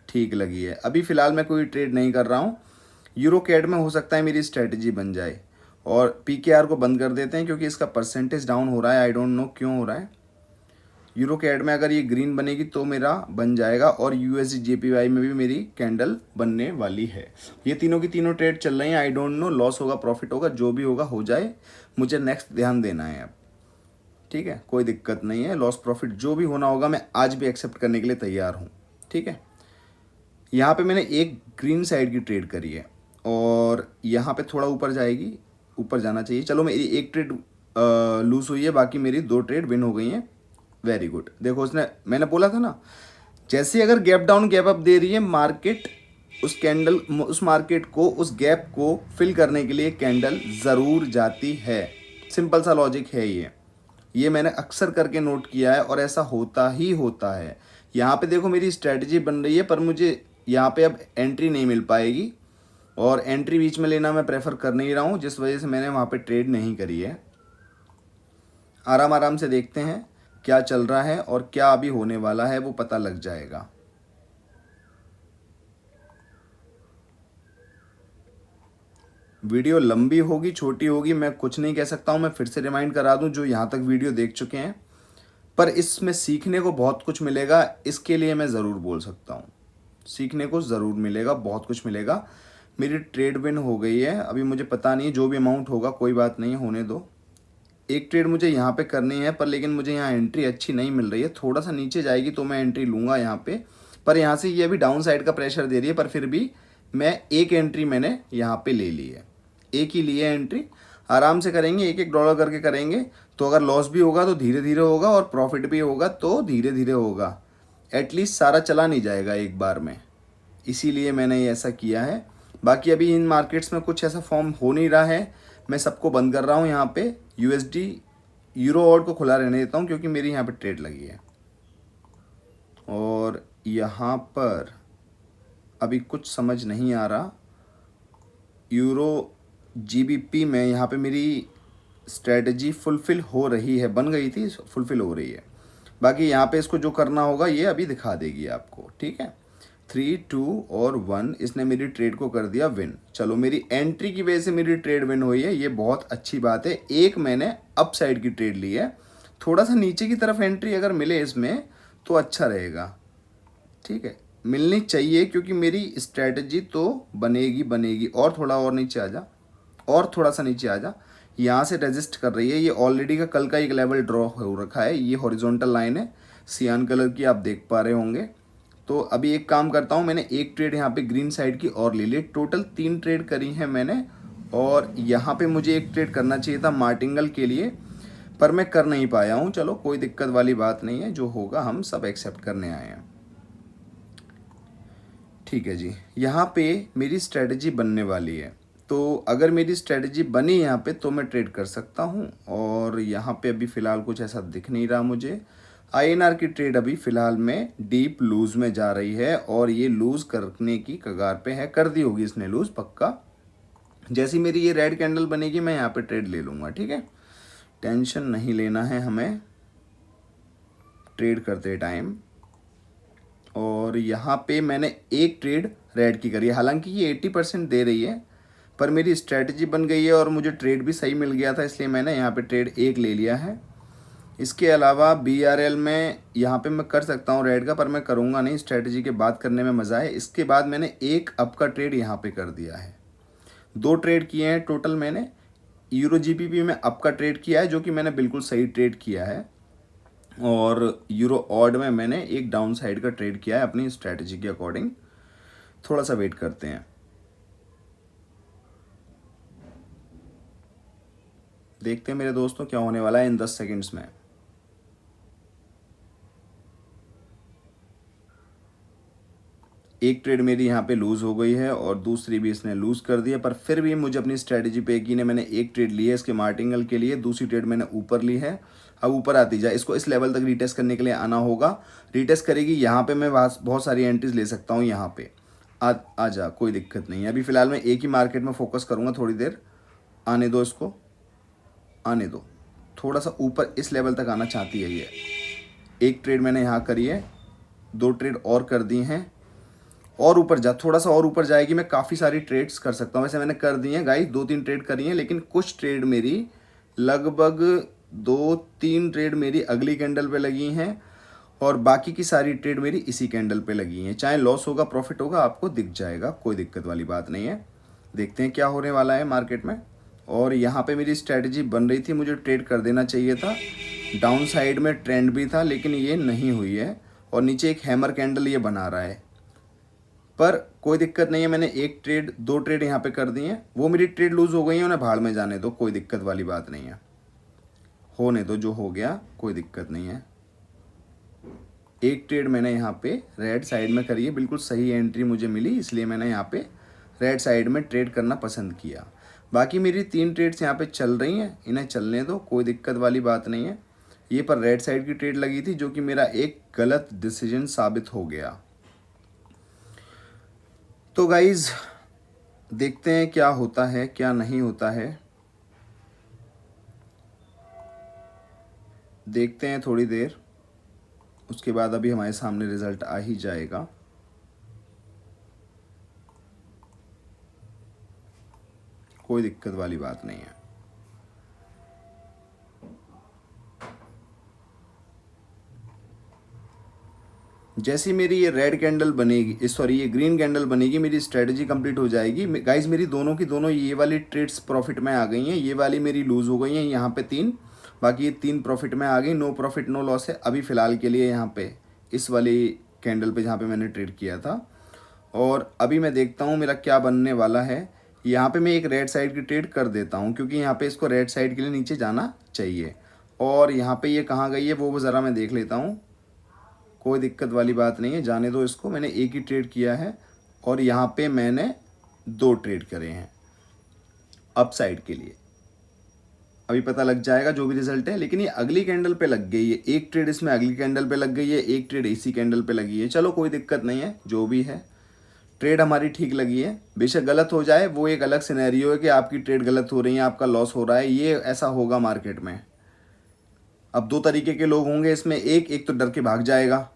ठीक लगी है। अभी फ़िलहाल मैं कोई ट्रेड नहीं कर रहा हूँ। यूरो कैड में हो सकता है मेरी स्ट्रेटजी बन जाए, और पीकेआर को बंद कर देते हैं क्योंकि इसका परसेंटेज डाउन हो रहा है। आई डोंट नो क्यों हो रहा है। यूरो कैड में अगर ये ग्रीन बनेगी तो मेरा बन जाएगा, और यूएसडी जेपीवाई में भी मेरी कैंडल बनने वाली है। ये तीनों की तीनों ट्रेड चल रही हैं। आई डोंट नो लॉस होगा प्रॉफिट होगा, जो भी होगा हो जाए, मुझे नेक्स्ट ध्यान देना है अब। ठीक है, कोई दिक्कत नहीं है। लॉस प्रॉफिट जो भी होना होगा मैं आज भी एक्सेप्ट करने के लिए तैयार हूँ। ठीक है, यहाँ पे मैंने एक ग्रीन साइड की ट्रेड करी है, और यहाँ पे थोड़ा ऊपर जाएगी, ऊपर जाना चाहिए। चलो मेरी एक ट्रेड लूज हुई है, बाकी मेरी 2 ट्रेड विन हो गई हैं। Very good. देखो उसने, मैंने बोला था ना, जैसे अगर गैप डाउन गैप अप दे रही है मार्केट, उस कैंडल, उस मार्केट को, उस गैप को फिल करने के लिए कैंडल ज़रूर जाती है। सिंपल सा लॉजिक है ये मैंने अक्सर करके नोट किया है, और ऐसा होता ही होता है। यहाँ पे देखो मेरी स्ट्रेटजी बन रही है, पर मुझे यहाँ पे अब एंट्री नहीं मिल पाएगी, और एंट्री बीच में लेना मैं प्रेफर कर नहीं रहा हूँ, जिस वजह से मैंने वहाँ पे ट्रेड नहीं करी है। आराम आराम से देखते हैं क्या चल रहा है और क्या अभी होने वाला है, वो पता लग जाएगा। वीडियो लंबी होगी छोटी होगी मैं कुछ नहीं कह सकता हूँ। मैं फिर से रिमाइंड करा दूँ जो यहाँ तक वीडियो देख चुके हैं, पर इसमें सीखने को बहुत कुछ मिलेगा, इसके लिए मैं ज़रूर बोल सकता हूँ। सीखने को ज़रूर मिलेगा, बहुत कुछ मिलेगा। मेरी ट्रेड विन हो गई है, अभी मुझे पता नहीं जो भी अमाउंट होगा, कोई बात नहीं, होने दो। एक ट्रेड मुझे यहाँ पे करनी है, पर लेकिन मुझे यहाँ एंट्री अच्छी नहीं मिल रही है। थोड़ा सा नीचे जाएगी तो मैं एंट्री लूँगा यहाँ पे, पर यहाँ से ये अभी डाउन साइड का प्रेशर दे रही है, पर फिर भी मैं एक एंट्री मैंने यहाँ पे ले ली है। एक ही लिए एंट्री, आराम से करेंगे, एक एक डॉलर करके करेंगे। तो अगर लॉस भी होगा तो धीरे धीरे होगा, और प्रॉफिट भी होगा तो धीरे धीरे होगा। एटलीस्ट सारा चला नहीं जाएगा एक बार में, इसीलिए मैंने ये ऐसा किया है। बाकी अभी इन मार्केट्स में कुछ ऐसा फॉर्म हो नहीं रहा है, मैं सबको बंद कर रहा हूँ। यहाँ पे यूएसडी यूरो ऑड को खुला रहने देता हूँ क्योंकि मेरी यहाँ पे ट्रेड लगी है। और यहाँ पर अभी कुछ समझ नहीं आ रहा। यूरो जीबीपी में यहाँ पे मेरी स्ट्रेटजी फुलफ़िल हो रही है, बन गई थी, फुलफ़िल हो रही है। बाकी यहाँ पे इसको जो करना होगा ये अभी दिखा देगी आपको। ठीक है, 3, 2 और 1 इसने मेरी ट्रेड को कर दिया विन। चलो मेरी एंट्री की वजह से मेरी ट्रेड विन हुई है, ये बहुत अच्छी बात है। एक मैंने अप साइड की ट्रेड ली है, थोड़ा सा नीचे की तरफ एंट्री अगर मिले इसमें तो अच्छा रहेगा। ठीक है, मिलनी चाहिए क्योंकि मेरी स्ट्रेटजी तो बनेगी बनेगी। और थोड़ा और नीचे आ जा, और थोड़ा सा नीचे आ जा। यहाँ से रेजिस्ट कर रही है, ये ऑलरेडी का कल का एक लेवल ड्रॉ हो रखा है। ये हॉरिजॉन्टल लाइन है सियान कलर की, आप देख पा रहे होंगे। तो अभी एक काम करता हूँ, मैंने एक ट्रेड यहाँ पे ग्रीन साइड की और ले ली। टोटल 3 ट्रेड करी है मैंने, और यहाँ पे मुझे एक ट्रेड करना चाहिए था मार्टिंगल के लिए, पर मैं कर नहीं पाया हूँ। चलो कोई दिक्कत वाली बात नहीं है, जो होगा हम सब एक्सेप्ट करने आए हैं। ठीक है जी, यहाँ पे मेरी स्ट्रेटजी बनने वाली है, तो अगर मेरी स्ट्रेटजी बनी यहाँ पे तो मैं ट्रेड कर सकता हूँ। और यहाँ पे अभी फ़िलहाल कुछ ऐसा दिख नहीं रहा मुझे। आईएनआर की ट्रेड अभी फ़िलहाल में डीप लूज़ में जा रही है, और ये लूज़ करने की कगार पे है। कर दी होगी इसने लूज़ पक्का। जैसी मेरी ये रेड कैंडल बनेगी मैं यहाँ पे ट्रेड ले लूँगा। ठीक है, टेंशन नहीं लेना है हमें ट्रेड करते टाइम। और यहाँ पे मैंने एक ट्रेड रेड की करी है, हालांकि ये 80% दे रही है, पर मेरी स्ट्रेटजी बन गई है और मुझे ट्रेड भी सही मिल गया था, इसलिए मैंने यहाँ पे ट्रेड एक ले लिया है। इसके अलावा बीआरएल में यहाँ पे मैं कर सकता हूँ रेड का, पर मैं करूँगा नहीं, स्ट्रेटजी के बाद करने में मज़ा है। इसके बाद मैंने एक अप का ट्रेड यहाँ पे कर दिया है। 2 ट्रेड किए हैं टोटल मैंने। यूरो जीबीपी में अप का ट्रेड किया है, जो कि मैंने बिल्कुल सही ट्रेड किया है। और यूरो ऑड में मैंने एक डाउन साइड का ट्रेड किया है अपनी स्ट्रेटजी के अकॉर्डिंग। थोड़ा सा वेट करते हैं, देखते हैं मेरे दोस्तों क्या होने वाला है इन 10 सेकंड्स में। एक ट्रेड मेरी यहाँ पे लूज़ हो गई है और दूसरी भी इसने लूज़ कर दिया, पर फिर भी मुझे अपनी स्ट्रेटजी पे यकीन है। मैंने एक ट्रेड ली है इसके मार्टिंगल के लिए, दूसरी ट्रेड मैंने ऊपर ली है। अब ऊपर आती जाए, इसको इस लेवल तक रीटेस्ट करने के लिए आना होगा। रीटेस्ट करेगी, यहाँ पे मैं बहुत सारी एंट्रीज ले सकता हूँ। यहाँ पे आ जा, कोई दिक्कत नहीं है। अभी फ़िलहाल मैं एक ही मार्केट में फोकस करूँगा, थोड़ी देर आने दो, इसको आने दो। थोड़ा सा ऊपर इस लेवल तक आना चाहती है ये। एक ट्रेड मैंने यहाँ करी है, 2 ट्रेड और कर दी हैं, और ऊपर जा, थोड़ा सा और ऊपर जाएगी, मैं काफ़ी सारी ट्रेड्स कर सकता हूँ। वैसे मैंने कर दी हैं गाइस, 2-3 ट्रेड करी हैं, लेकिन कुछ ट्रेड मेरी लगभग 2-3 ट्रेड मेरी अगली कैंडल पे लगी हैं और बाकी की सारी ट्रेड मेरी इसी कैंडल पे लगी हैं। चाहे लॉस होगा प्रॉफिट होगा आपको दिख जाएगा, कोई दिक्कत वाली बात नहीं है। देखते हैं क्या होने वाला है मार्केट में। और यहाँ पे मेरी स्ट्रैटेजी बन रही थी, मुझे ट्रेड कर देना चाहिए था। डाउन साइड में ट्रेंड भी था, लेकिन ये नहीं हुई है और नीचे एक हैमर कैंडल ये बना रहा है, पर कोई दिक्कत नहीं है। मैंने 2 ट्रेड यहाँ पे कर दी हैं, वो मेरी ट्रेड लूज़ हो गई है, उन्हें भाड़ में जाने दो, कोई दिक्कत वाली बात नहीं है। होने दो, जो हो गया कोई दिक्कत नहीं है। एक ट्रेड मैंने यहाँ पे रेड साइड में करी है, बिल्कुल सही एंट्री मुझे मिली, इसलिए मैंने यहाँ पे रेड साइड में ट्रेड करना पसंद किया। बाकी मेरी 3 ट्रेड्स यहाँ पे चल रही हैं, इन्हें चलने दो, कोई दिक्कत वाली बात नहीं है। ये पर रेड साइड की ट्रेड लगी थी, जो कि मेरा एक गलत डिसीजन साबित हो गया। तो गाइज़ देखते हैं क्या होता है क्या नहीं होता है, देखते हैं थोड़ी देर, उसके बाद अभी हमारे सामने रिजल्ट आ ही जाएगा। कोई दिक्कत वाली बात नहीं है। जैसी मेरी ये रेड कैंडल बनेगी, सॉरी ये ग्रीन कैंडल बनेगी, मेरी स्ट्रेटजी कंप्लीट हो जाएगी गाइस। मेरी दोनों की दोनों ये वाली ट्रेड्स प्रॉफिट में आ गई हैं, ये वाली मेरी लूज़ हो गई हैं यहाँ पे 3, बाकी ये 3 प्रॉफिट में आ गई। नो प्रॉफिट नो लॉस है अभी फ़िलहाल के लिए यहाँ पे इस वाली कैंडल पे जहाँ पे मैंने ट्रेड किया था। और अभी मैं देखता हूँ मेरा क्या बनने वाला है। यहाँ पे मैं एक रेड साइड की ट्रेड कर देता हूँ, क्योंकि यहाँ पे इसको रेड साइड के लिए नीचे जाना चाहिए। और यहाँ पे ये कहाँ गई है वो ज़रा मैं देख लेता हूँ, कोई दिक्कत वाली बात नहीं है, जाने दो इसको। मैंने एक ही ट्रेड किया है और यहाँ पे मैंने 2 ट्रेड करे हैं अप साइड के लिए। अभी पता लग जाएगा जो भी रिजल्ट है, लेकिन ये अगली कैंडल पे लग गई है। एक ट्रेड इसमें अगली कैंडल पे लग गई है, एक ट्रेड इसी कैंडल पे लगी है। चलो कोई दिक्कत नहीं है, जो भी है ट्रेड हमारी ठीक लगी है। बेशक गलत हो जाए, वो एक अलग सिनेरियो है कि आपकी ट्रेड गलत हो रही है, आपका लॉस हो रहा है, ये ऐसा होगा मार्केट में। अब 2 तरीके के लोग होंगे इसमें, एक तो डर के भाग जाएगा।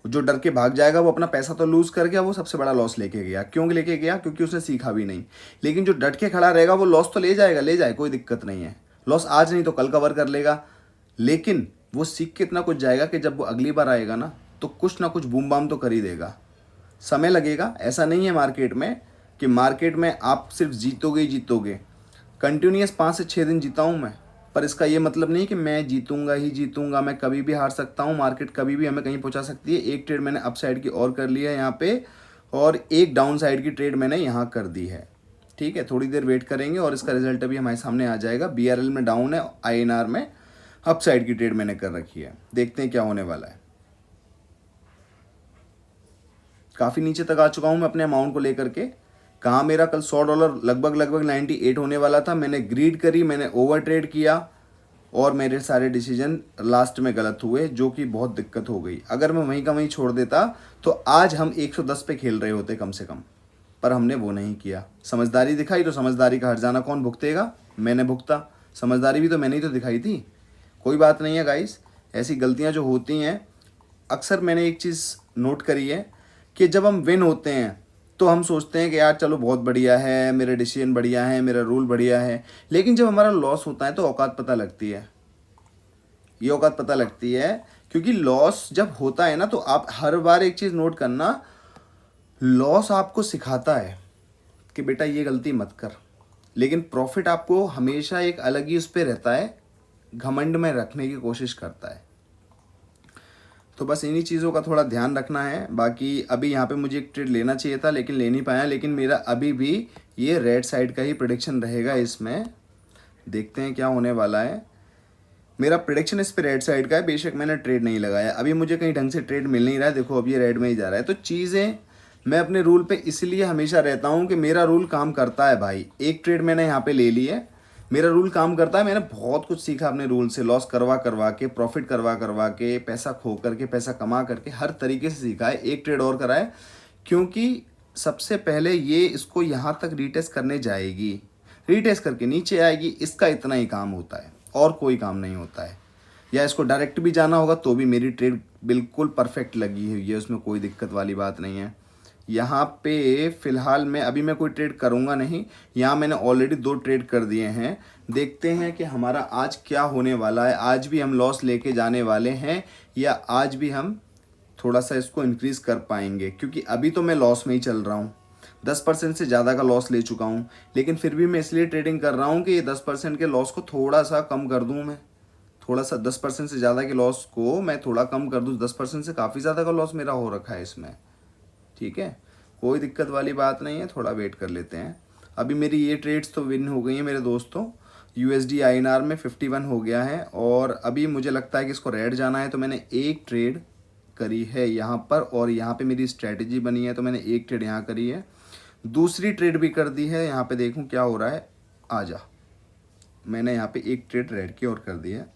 जो डर के भाग जाएगा वो अपना पैसा तो लूज़ कर गया, वो सबसे बड़ा लॉस लेके गया। क्यों लेके गया? क्योंकि उसने सीखा भी नहीं। लेकिन जो डट के खड़ा रहेगा वो लॉस तो ले जाएगा, ले जाए, कोई दिक्कत नहीं है। लॉस आज नहीं तो कल कवर कर लेगा, लेकिन वो सीख के इतना कुछ जाएगा कि जब वो अगली बार आएगा ना, तो कुछ ना कुछ बूम बाम तो कर ही देगा। समय लगेगा, ऐसा नहीं है मार्केट में कि मार्केट में आप सिर्फ जीतोगे ही जीतोगे। कंटिन्यूस 5 से 6 दिन जीता हूँ मैं, पर इसका ये मतलब नहीं कि मैं जीतूंगा ही जीतूंगा। मैं कभी भी हार सकता हूँ, मार्केट कभी भी हमें कहीं पहुँचा सकती है। एक ट्रेड मैंने अप साइड की और कर लिया है यहाँ पे, और एक डाउन साइड की ट्रेड मैंने यहाँ कर दी है। ठीक है, थोड़ी देर वेट करेंगे और इसका रिजल्ट अभी हमारे सामने आ जाएगा। BRL में डाउन है, INR में अप साइड की ट्रेड मैंने कर रखी है। देखते हैं क्या होने वाला है। काफ़ी नीचे तक आ चुका हूँ मैं अपने अमाउंट को लेकर के। कहाँ मेरा कल $100 लगभग 98 होने वाला था, मैंने ग्रीड करी, मैंने ओवर ट्रेड किया और मेरे सारे डिसीजन लास्ट में गलत हुए, जो कि बहुत दिक्कत हो गई। अगर मैं वहीं का वहीं छोड़ देता तो आज हम 110 पे खेल रहे होते कम से कम, पर हमने वो नहीं किया। समझदारी दिखाई तो समझदारी का हर्जाना कौन भुगतेगा? मैंने भुगता। समझदारी भी तो मैंने ही तो दिखाई थी। कोई बात नहीं है गाइस, ऐसी गलतियाँ जो होती हैं, अक्सर मैंने एक चीज़ नोट करी है कि जब हम विन होते हैं तो हम सोचते हैं कि यार चलो बहुत बढ़िया है, मेरे डिसीजन बढ़िया है, मेरा रूल बढ़िया है। लेकिन जब हमारा लॉस होता है तो औकात पता लगती है। ये औकात पता लगती है, क्योंकि लॉस जब होता है ना, तो आप हर बार एक चीज़ नोट करना, लॉस आपको सिखाता है कि बेटा ये गलती मत कर। लेकिन प्रॉफिट आपको हमेशा एक अलग ही उस पर रहता है, घमंड में रखने की कोशिश करता है। तो बस इन्हीं चीज़ों का थोड़ा ध्यान रखना है। बाकी अभी यहाँ पे मुझे एक ट्रेड लेना चाहिए था, लेकिन ले नहीं पाया। लेकिन मेरा अभी भी ये रेड साइड का ही प्रेडिक्शन रहेगा इसमें। देखते हैं क्या होने वाला है। मेरा प्रेडिक्शन इस पे रेड साइड का है, बेशक मैंने ट्रेड नहीं लगाया। अभी मुझे कहीं ढंग से ट्रेड मिल नहीं रहा है। देखो अब ये रेड में ही जा रहा है। तो चीज़ें मैं अपने रूल पे इसलिए हमेशा रहता हूँ कि मेरा रूल काम करता है भाई। एक ट्रेड मैंने यहाँ पे ले ली है, मेरा रूल काम करता है। मैंने बहुत कुछ सीखा अपने रूल से, लॉस करवा करवा के, प्रॉफिट करवा करवा के, पैसा खो करके, पैसा कमा करके, हर तरीके से सीखा है। एक ट्रेड और करा है, क्योंकि सबसे पहले ये इसको यहाँ तक रीटेस्ट करने जाएगी, रीटेस्ट करके नीचे आएगी, इसका इतना ही काम होता है और कोई काम नहीं होता है। या इसको डायरेक्ट भी जाना होगा तो भी मेरी ट्रेड बिल्कुल परफेक्ट लगी हुई है, उसमें कोई दिक्कत वाली बात नहीं है। यहाँ पे फ़िलहाल मैं कोई ट्रेड करूँगा नहीं। यहाँ मैंने ऑलरेडी 2 ट्रेड कर दिए हैं। देखते हैं कि हमारा आज क्या होने वाला है। आज भी हम लॉस लेके जाने वाले हैं या आज भी हम थोड़ा सा इसको इंक्रीज़ कर पाएंगे, क्योंकि अभी तो मैं लॉस में ही चल रहा हूँ। 10% से ज़्यादा का लॉस ले चुका हूँ, लेकिन फिर भी मैं इसलिए ट्रेडिंग कर रहा हूँ कि ये 10% के लॉस को थोड़ा सा कम कर दूँ। मैं थोड़ा सा 10% से ज़्यादा के लॉस को मैं थोड़ा कम कर दूँ। 10% से काफ़ी ज़्यादा का लॉस मेरा हो रखा है इसमें, ठीक है, कोई दिक्कत वाली बात नहीं है। थोड़ा वेट कर लेते हैं। अभी मेरी ये ट्रेड्स तो विन हो गई हैं मेरे दोस्तों। USD INR में 51 हो गया है और अभी मुझे लगता है कि इसको रेड जाना है, तो मैंने एक ट्रेड करी है यहाँ पर और यहाँ पे मेरी स्ट्रैटेजी बनी है, तो मैंने एक ट्रेड यहाँ करी है, दूसरी ट्रेड भी कर दी है। यहाँ पे देखूँ क्या हो रहा है। आ जा, मैंने यहाँ पे एक ट्रेड रेड की और कर दी है।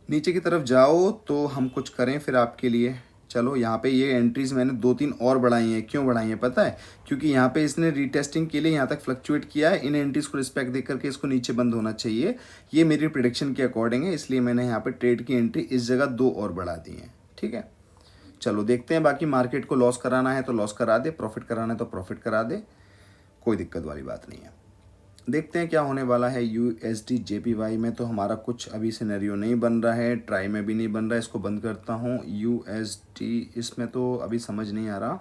नीचे की तरफ जाओ तो हम कुछ करें फिर आपके लिए। चलो, यहाँ पे ये एंट्रीज मैंने 2-3 और बढ़ाई हैं। क्यों बढ़ाई हैं पता है? क्योंकि यहाँ पे इसने रीटेस्टिंग के लिए यहाँ तक फ्लक्चुएट किया है। इन एंट्रीज को रिस्पेक्ट दे करके इसको नीचे बंद होना चाहिए, ये मेरी प्रिडिक्शन के अकॉर्डिंग है। इसलिए मैंने यहाँ पे ट्रेड की एंट्री इस जगह 2 और बढ़ा दी है, ठीक है। चलो देखते हैं। बाकी मार्केट को लॉस कराना है तो लॉस करा दे, प्रॉफिट कराना है तो प्रॉफिट करा दे, कोई दिक्कत वाली बात नहीं है। देखते हैं क्या होने वाला है। USD JPY में तो हमारा कुछ अभी सिनेरियो नहीं बन रहा है, ट्राई में भी नहीं बन रहा है। इसको बंद करता हूँ। USD इसमें तो अभी समझ नहीं आ रहा।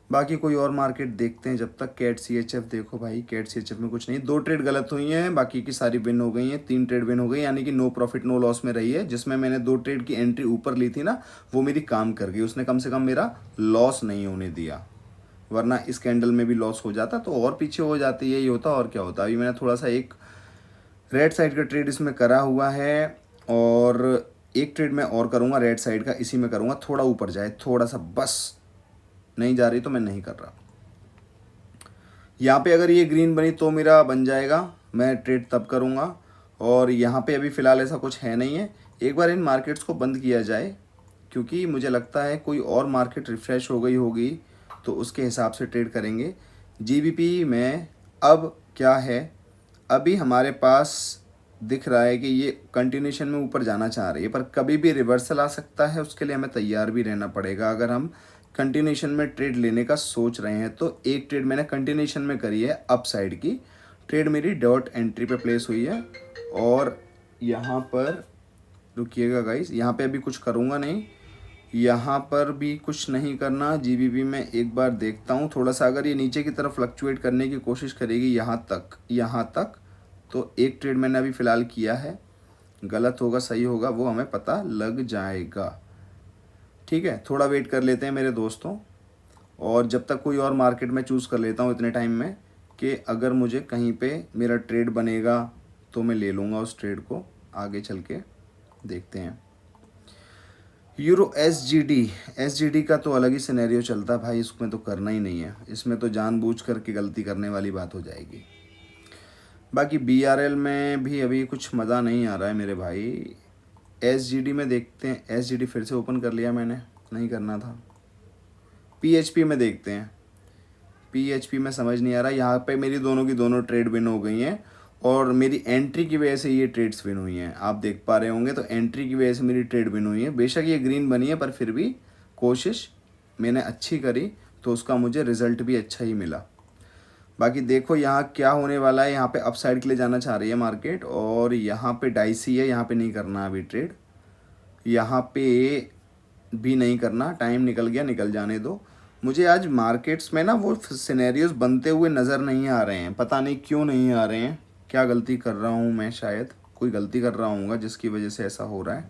बाकी कोई और मार्केट देखते हैं जब तक। कैट CHF देखो भाई, कैट CHF में कुछ नहीं, 2 ट्रेड गलत हुई हैं, बाकी की सारी विन हो गई हैं। 3 ट्रेड विन हो गई, यानी कि नो प्रॉफिट नो लॉस में रही है। जिसमें मैंने 2 ट्रेड की एंट्री ऊपर ली थी ना, वो मेरी काम कर गई। उसने कम से कम मेरा लॉस नहीं होने दिया, वरना इस कैंडल में भी लॉस हो जाता तो और पीछे हो जाती, यही होता और क्या होता। अभी मैंने थोड़ा सा एक रेड साइड का ट्रेड इसमें करा हुआ है और एक ट्रेड मैं और करूँगा रेड साइड का, इसी में करूँगा। थोड़ा ऊपर जाए, थोड़ा सा, बस नहीं जा रही तो मैं नहीं कर रहा। यहाँ पे अगर ये ग्रीन बनी तो मेरा बन जाएगा, मैं ट्रेड तब करूँगा। और यहाँ पे अभी फ़िलहाल ऐसा कुछ है नहीं है। एक बार इन मार्केट्स को बंद किया जाए, क्योंकि मुझे लगता है कोई और मार्केट रिफ़्रेश हो गई होगी तो उसके हिसाब से ट्रेड करेंगे। GBP में अब क्या है, अभी हमारे पास दिख रहा है कि ये कंटिन्यूशन में ऊपर जाना चाह रही है, पर कभी भी रिवर्सल आ सकता है, उसके लिए हमें तैयार भी रहना पड़ेगा। अगर हम कंटिन्यूशन में ट्रेड लेने का सोच रहे हैं तो एक ट्रेड मैंने कंटिन्यूशन में करी है, अप साइड की ट्रेड मेरी डॉट एंट्री पे प्लेस हुई है। और यहाँ पर रुकिएगा गाइस, यहाँ पे अभी कुछ करूँगा नहीं, यहाँ पर भी कुछ नहीं करना। GBP में एक बार देखता हूँ थोड़ा सा, अगर ये नीचे की तरफ फ्लक्चुएट करने की कोशिश करेगी यहाँ तक तो एक ट्रेड मैंने अभी फ़िलहाल किया है, गलत होगा सही होगा वो हमें पता लग जाएगा, ठीक है। थोड़ा वेट कर लेते हैं मेरे दोस्तों, और जब तक कोई और मार्केट में चूज़ कर लेता हूँ इतने टाइम में कि अगर मुझे कहीं पे मेरा ट्रेड बनेगा तो मैं ले लूँगा उस ट्रेड को। आगे चल के देखते हैं। यूरो SGD का तो अलग ही सिनेरियो चलता है भाई, इसमें तो करना ही नहीं है, इसमें तो जानबूझ करके गलती करने वाली बात हो जाएगी। बाकी BRL में भी अभी कुछ मज़ा नहीं आ रहा है मेरे भाई। SGD में देखते हैं। SGD फिर से ओपन कर लिया मैंने, नहीं करना था। PHP में देखते हैं। PHP में समझ नहीं आ रहा, यहाँ पे मेरी दोनों की दोनों ट्रेड विन हो गई हैं और मेरी एंट्री की वजह से ये ट्रेड्स विन हुई हैं। आप देख पा रहे होंगे, तो एंट्री की वजह से मेरी ट्रेड विन हुई है। बेशक ये ग्रीन बनी है, पर फिर भी कोशिश मैंने अच्छी करी तो उसका मुझे रिज़ल्ट भी अच्छा ही मिला। बाकी देखो यहाँ क्या होने वाला है। यहाँ पे अपसाइड के लिए जाना चाह रही है मार्केट और यहाँ पे डाइसी है, यहाँ पे नहीं करना अभी ट्रेड, यहाँ पे भी नहीं करना, टाइम निकल गया, निकल जाने दो। मुझे आज मार्केट्स में ना वो सिनेरियोज बनते हुए नज़र नहीं आ रहे हैं, पता नहीं क्यों नहीं आ रहे हैं। क्या गलती कर रहा हूँ मैं? शायद कोई गलती कर रहा हूँगा जिसकी वजह से ऐसा हो रहा है।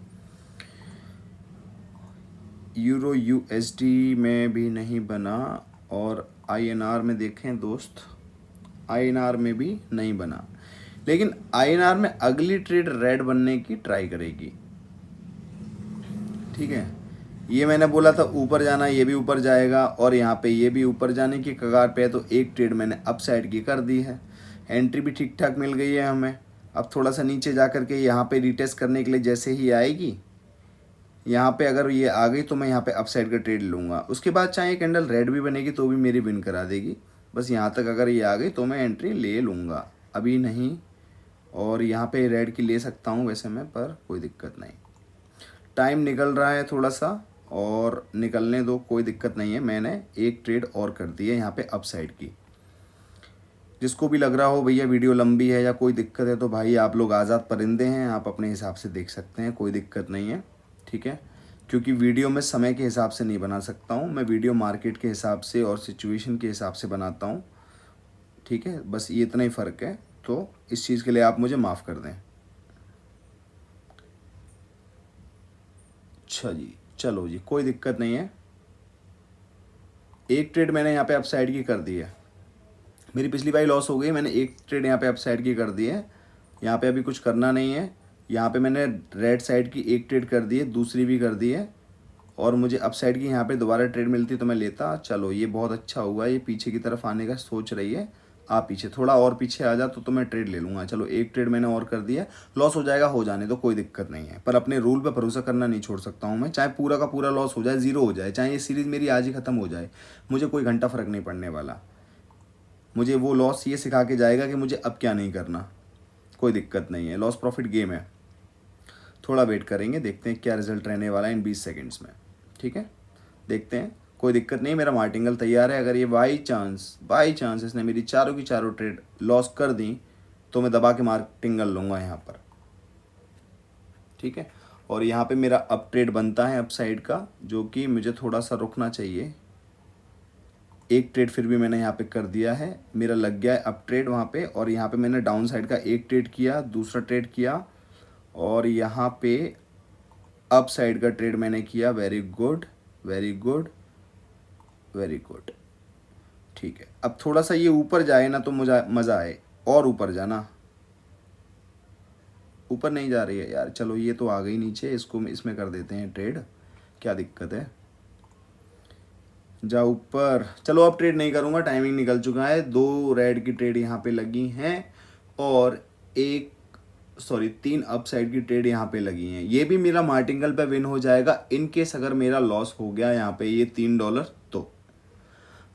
यूरो USD में भी नहीं बना और INR में देखें दोस्त, INR में भी नहीं बना, लेकिन INR में अगली ट्रेड रेड बनने की ट्राई करेगी, ठीक है। ये मैंने बोला था ऊपर जाना, ये भी ऊपर जाएगा और यहाँ पे ये भी ऊपर जाने की कगार पे है, तो एक ट्रेड मैंने अप साइड की कर दी है। एंट्री भी ठीक ठाक मिल गई है हमें। अब थोड़ा सा नीचे जा कर के यहाँ पे रिटेस्ट करने के लिए जैसे ही आएगी, यहाँ पे अगर ये आ गई तो मैं यहाँ पे अप साइड का ट्रेड लूँगा। उसके बाद चाहे कैंडल रेड भी बनेगी तो भी मेरी विन करा देगी। बस यहाँ तक अगर ये आ गई तो मैं एंट्री ले लूँगा, अभी नहीं। और यहाँ पे रेड की ले सकता हूँ वैसे मैं, पर कोई दिक्कत नहीं। टाइम निकल रहा है थोड़ा सा और निकलने दो, कोई दिक्कत नहीं है। मैंने एक ट्रेड और कर दी है यहाँ पे अप साइड की। जिसको भी लग रहा हो भैया वीडियो लंबी है या कोई दिक्कत है, तो भाई आप लोग आज़ाद परिंदे हैं, आप अपने हिसाब से देख सकते हैं, कोई दिक्कत नहीं है, ठीक है। क्योंकि वीडियो मैं समय के हिसाब से नहीं बना सकता हूँ, मैं वीडियो मार्केट के हिसाब से और सिचुएशन के हिसाब से बनाता हूँ, ठीक है। बस ये इतना ही फ़र्क है, तो इस चीज़ के लिए आप मुझे माफ़ कर दें। अच्छा जी, चलो जी, कोई दिक्कत नहीं है। एक ट्रेड मैंने यहाँ पे अप साइड की कर दी है। मेरी पिछली बारी लॉस हो गई, मैंने एक ट्रेड यहाँ पे अप साइड की कर दी है। यहाँ पे अभी कुछ करना नहीं है। यहाँ पे मैंने रेड साइड की एक ट्रेड कर दी है, दूसरी भी कर दी है, और मुझे अप साइड की यहाँ पे दोबारा ट्रेड मिलती तो मैं लेता। चलो ये बहुत अच्छा हुआ, ये पीछे की तरफ आने का सोच रही है। आप पीछे थोड़ा और पीछे आ जा तो मैं ट्रेड ले लूँगा। चलो एक ट्रेड मैंने और कर दिया, लॉस हो जाएगा, हो जाने तो कोई दिक्कत नहीं है, पर अपने रूल पे भरोसा करना नहीं छोड़ सकता हूँ मैं। चाहे पूरा का पूरा लॉस हो जाए, ज़ीरो हो जाए, चाहे ये सीरीज़ मेरी आज ही ख़त्म हो जाए, मुझे कोई घंटा फ़र्क नहीं पड़ने वाला। मुझे वो लॉस ये सिखा के जाएगा कि मुझे अब क्या नहीं करना। कोई दिक्कत नहीं है, लॉस प्रॉफिट गेम है। थोड़ा वेट करेंगे, देखते हैं क्या रिजल्ट रहने वाला है इन 20 सेकंड्स में, ठीक है। देखते हैं, कोई दिक्कत नहीं, मेरा मार्टिंगल तैयार है। अगर ये बाई चांस इसने मेरी चारों की चारों ट्रेड लॉस कर दी तो मैं दबा के मार्टिंगल लूँगा यहाँ पर, ठीक है। और यहाँ पे मेरा अप ट्रेड बनता है अप साइड का, जो कि मुझे थोड़ा सा रुकना चाहिए। एक ट्रेड फिर भी मैंने यहाँ पे कर दिया है, मेरा लग गया है अप ट्रेड वहाँ पे। और यहाँ पे मैंने डाउन साइड का एक ट्रेड किया, दूसरा ट्रेड किया, और यहाँ पे अप साइड का ट्रेड मैंने किया। Very good, very good, very good, ठीक है। अब थोड़ा सा ये ऊपर जाए ना तो मुझे मज़ा आए, और ऊपर जाना। ऊपर नहीं जा रही है यार, चलो ये तो आ गई नीचे, इसको इसमें कर देते हैं ट्रेड, क्या दिक्कत है। जा ऊपर, चलो अब ट्रेड नहीं करूँगा, टाइमिंग निकल चुका है। दो रेड की ट्रेड यहाँ पे लगी हैं और तीन अप साइड की ट्रेड यहाँ पे लगी हैं। ये भी मेरा मार्टिंगल पे विन हो जाएगा इन केस अगर मेरा लॉस हो गया यहाँ पे ये $3 तो।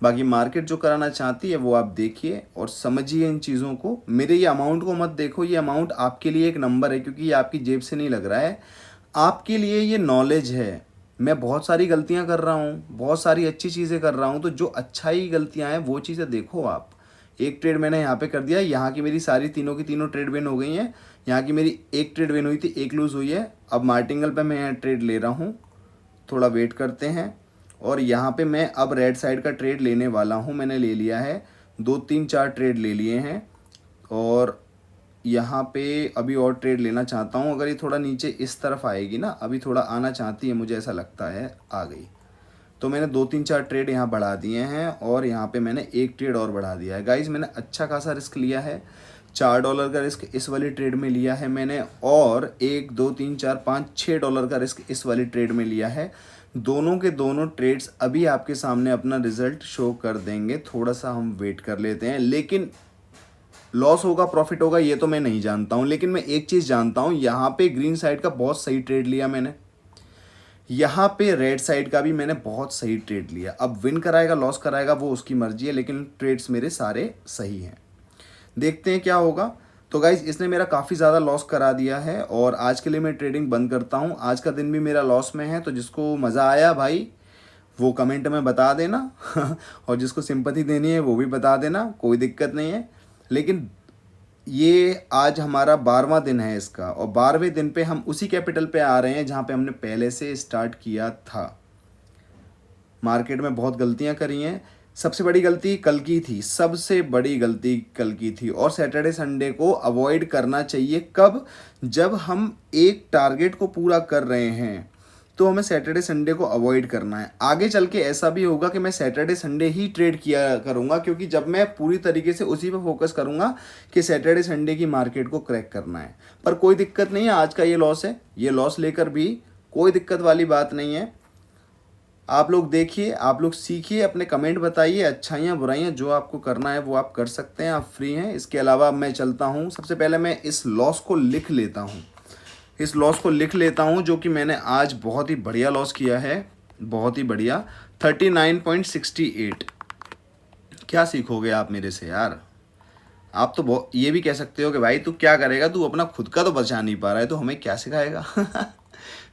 बाकी मार्केट जो कराना चाहती है वो आप देखिए और समझिए इन चीज़ों को। मेरे ये अमाउंट को मत देखो, ये अमाउंट आपके लिए एक नंबर है, क्योंकि ये आपकी जेब से नहीं लग रहा है, आपके लिए ये नॉलेज है। मैं बहुत सारी गलतियां कर रहा हूँ, बहुत सारी अच्छी चीज़ें कर रहा हूँ, तो जो अच्छाई गलतियां हैं वो चीज़ें देखो आप। एक ट्रेड मैंने यहाँ पे कर दिया, यहाँ की मेरी सारी तीनों की तीनों ट्रेड विन हो गई हैं। यहाँ की मेरी एक ट्रेड विन हुई थी, एक लूज़ हुई है। अब मार्टिंगल पे मैं यहाँ ट्रेड ले रहा हूँ, थोड़ा वेट करते हैं। और यहाँ पे मैं अब रेड साइड का ट्रेड लेने वाला हूँ, मैंने ले लिया है, 2 3 4 ट्रेड ले लिए हैं। और यहाँ पे अभी और ट्रेड लेना चाहता हूँ। अगर ये थोड़ा नीचे इस तरफ आएगी ना, अभी थोड़ा आना चाहती है, मुझे ऐसा लगता है आ गई, तो मैंने 2 3 4 ट्रेड यहाँ बढ़ा दिए हैं। और यहाँ पे मैंने एक ट्रेड और बढ़ा दिया है। गाइज मैंने अच्छा खासा रिस्क लिया है, $4 का रिस्क इस वाली ट्रेड में लिया है मैंने, और 1 2 3 4 5 $6 का रिस्क इस वाली ट्रेड में लिया है। दोनों के दोनों ट्रेड्स अभी आपके सामने अपना रिजल्ट शो कर देंगे, थोड़ा सा हम वेट कर लेते हैं। लेकिन लॉस होगा प्रॉफिट होगा ये तो मैं नहीं जानता हूँ, लेकिन मैं एक चीज़ जानता हूँ, यहाँ पे ग्रीन साइड का बहुत सही ट्रेड लिया मैंने, यहाँ पे रेड साइड का भी मैंने बहुत सही ट्रेड लिया। अब विन कराएगा लॉस कराएगा वो उसकी मर्जी है, लेकिन ट्रेड्स मेरे सारे सही हैं। देखते हैं क्या होगा। तो गाइज इसने मेरा काफ़ी ज़्यादा लॉस करा दिया है और आज के लिए मैं ट्रेडिंग बंद करता हूँ। आज का दिन भी मेरा लॉस में है, तो जिसको मज़ा आया भाई वो कमेंट में बता देना और जिसको सिंपैथी देनी है वो भी बता देना, कोई दिक्कत नहीं है। लेकिन ये आज हमारा 12वां दिन है इसका, और 12वें दिन पे हम उसी कैपिटल पे आ रहे हैं जहाँ पे हमने पहले से स्टार्ट किया था। मार्केट में बहुत गलतियाँ करी हैं, सबसे बड़ी गलती कल की थी, सबसे बड़ी गलती कल की थी। और सैटरडे संडे को अवॉइड करना चाहिए। कब? जब हम एक टारगेट को पूरा कर रहे हैं तो हमें सैटरडे संडे को अवॉइड करना है। आगे चल के ऐसा भी होगा कि मैं सैटरडे संडे ही ट्रेड किया करूँगा, क्योंकि जब मैं पूरी तरीके से उसी पे फोकस करूँगा कि सैटरडे संडे की मार्केट को क्रैक करना है। पर कोई दिक्कत नहीं है, आज का ये लॉस है, ये लॉस लेकर भी कोई दिक्कत वाली बात नहीं है। आप लोग देखिए, आप लोग सीखिए, अपने कमेंट बताइए, अच्छाइयाँ बुराइयाँ जो आपको करना है वो आप कर सकते हैं, आप फ्री हैं। इसके अलावा मैं चलता हूँ, सबसे पहले मैं इस लॉस को लिख लेता हूँ, इस लॉस को लिख लेता हूँ जो कि मैंने आज बहुत ही बढ़िया लॉस किया है, बहुत ही बढ़िया 39.68। क्या सीखोगे आप मेरे से यार? आप तो बहुत ये भी कह सकते हो कि भाई तू क्या करेगा, तू अपना खुद का तो बचा नहीं पा रहा है तो हमें क्या सिखाएगा।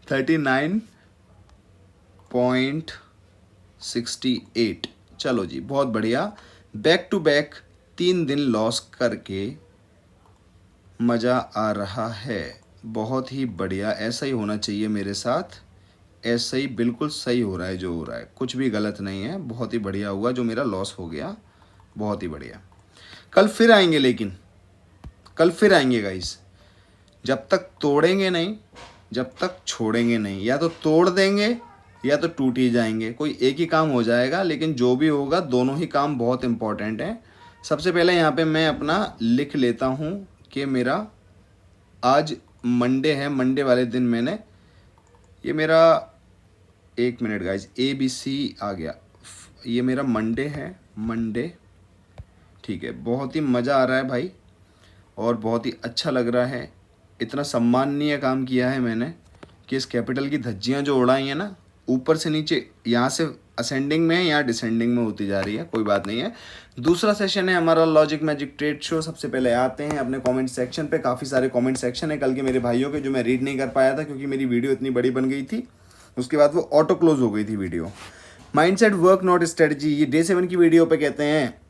39.68। चलो जी, बहुत बढ़िया। बैक टू बैक 3 दिन लॉस करके मज़ा आ रहा है, बहुत ही बढ़िया। ऐसा ही होना चाहिए मेरे साथ, ऐसा ही बिल्कुल सही हो रहा है जो हो रहा है, कुछ भी गलत नहीं है। बहुत ही बढ़िया हुआ जो मेरा लॉस हो गया, बहुत ही बढ़िया। कल फिर आएंगे, लेकिन कल फिर आएंगे गाइस। जब तक तोड़ेंगे नहीं, जब तक छोड़ेंगे नहीं, या तो तोड़ देंगे या तो टूट ही जाएंगे, कोई एक ही काम हो जाएगा। लेकिन जो भी होगा दोनों ही काम बहुत इंपॉर्टेंट हैं। सबसे पहले यहाँ पे मैं अपना लिख लेता हूँ कि मेरा आज मंडे है, मंडे वाले दिन मैंने ये मेरा, एक मिनट गाइज, ABC आ गया, ये मेरा मंडे है, मंडे, ठीक है। बहुत ही मज़ा आ रहा है भाई और बहुत ही अच्छा लग रहा है। इतना सम्माननीय काम किया है मैंने कि इस कैपिटल की धज्जियाँ जो उड़ाई हैं ना, ऊपर से नीचे, यहाँ से असेंडिंग में है, यहाँ डिसेंडिंग में होती जा रही है, कोई बात नहीं है। दूसरा सेशन है हमारा लॉजिक मैजिक ट्रेड शो। सबसे पहले आते हैं अपने कमेंट सेक्शन पे। काफ़ी सारे कमेंट सेक्शन है कल के मेरे भाइयों के जो मैं रीड नहीं कर पाया था क्योंकि मेरी वीडियो इतनी बड़ी बन गई थी, उसके बाद वो ऑटो क्लोज हो गई थी video. Mindset work not strategy, ये डे 7 की वीडियो पे कहते हैं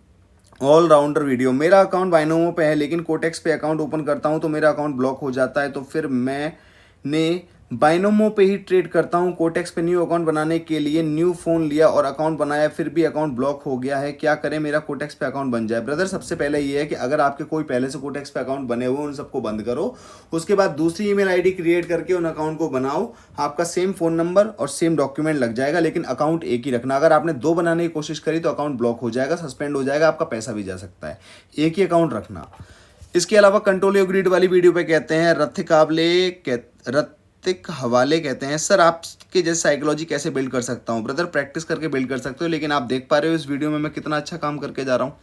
ऑलराउंडर वीडियो। मेरा अकाउंट बाइनोमो पे है लेकिन कोटेक्स पे अकाउंट ओपन करता हूँ तो मेरा अकाउंट ब्लॉक हो जाता है, तो फिर मैंने बाइनोमो पे ही ट्रेड करता हूँ। कोटेक्स पे न्यू अकाउंट बनाने के लिए न्यू फ़ोन लिया और अकाउंट बनाया, फिर भी अकाउंट ब्लॉक हो गया है, क्या करें मेरा कोटेक्स पे अकाउंट बन जाए? ब्रदर सबसे पहले ये है कि अगर आपके कोई पहले से कोटेक्स पे अकाउंट बने हुए उन सबको बंद करो, उसके बाद दूसरी ईमेल आईडी क्रिएट करके उन अकाउंट को बनाओ। आपका सेम फ़ोन नंबर और सेम डॉक्यूमेंट लग जाएगा, लेकिन अकाउंट एक ही रखना। अगर आपने 2 बनाने की कोशिश करी तो अकाउंट ब्लॉक हो जाएगा, सस्पेंड हो जाएगा, आपका पैसा भी जा सकता है। एक ही अकाउंट रखना। इसके अलावा कंट्रोल योर ग्रिड वाली वीडियो पे कहते हैं ऋतिक हवाले कहते हैं, सर आपके जैसे साइकोलॉजी कैसे बिल्ड कर सकता हूँ? ब्रदर प्रैक्टिस करके बिल्ड कर सकते हो, लेकिन आप देख पा रहे हो इस वीडियो में मैं कितना अच्छा काम करके जा रहा हूँ।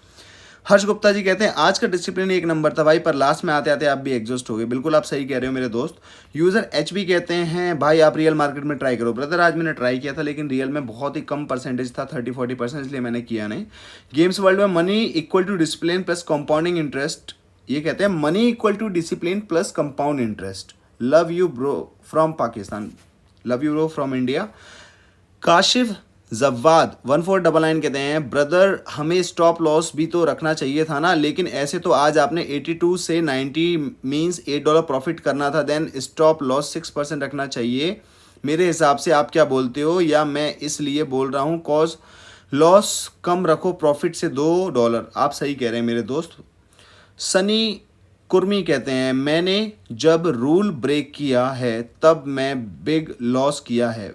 हर्ष गुप्ता जी कहते हैं आज का डिसिप्लिन एक नंबर था भाई, पर लास्ट में आते आते आप भी एग्जॉस्ट हो गए। बिल्कुल आप सही कह रहे हो मेरे दोस्त। यूजर HB कहते हैं भाई आप रियल मार्केट में ट्राई करो। ब्रदर आज मैंने ट्राई किया था लेकिन रियल में बहुत ही कम परसेंटेज था, 30-40%, इसलिए मैंने किया नहीं। गेम्स वर्ल्ड में money equal to discipline plus compounding interest, ये कहते हैं money equal to discipline plus compound interest. Love you bro from Pakistan, love you bro from India. Kashif Jawwad 1499 कहते हैं ब्रदर हमें स्टॉप लॉस भी तो रखना चाहिए था ना, लेकिन ऐसे तो आज आपने 82 से 90 मींस $8 प्रॉफिट करना था, देन स्टॉप लॉस 6% रखना चाहिए मेरे हिसाब से। आप क्या बोलते हो? या मैं इसलिए बोल रहा हूँ कॉज लॉस कम रखो प्रॉफिट से $2। आप सही कह रहे हैं मेरे दोस्त। सनी कुर्मी कहते हैं मैंने जब रूल ब्रेक किया है तब मैं बिग लॉस किया है।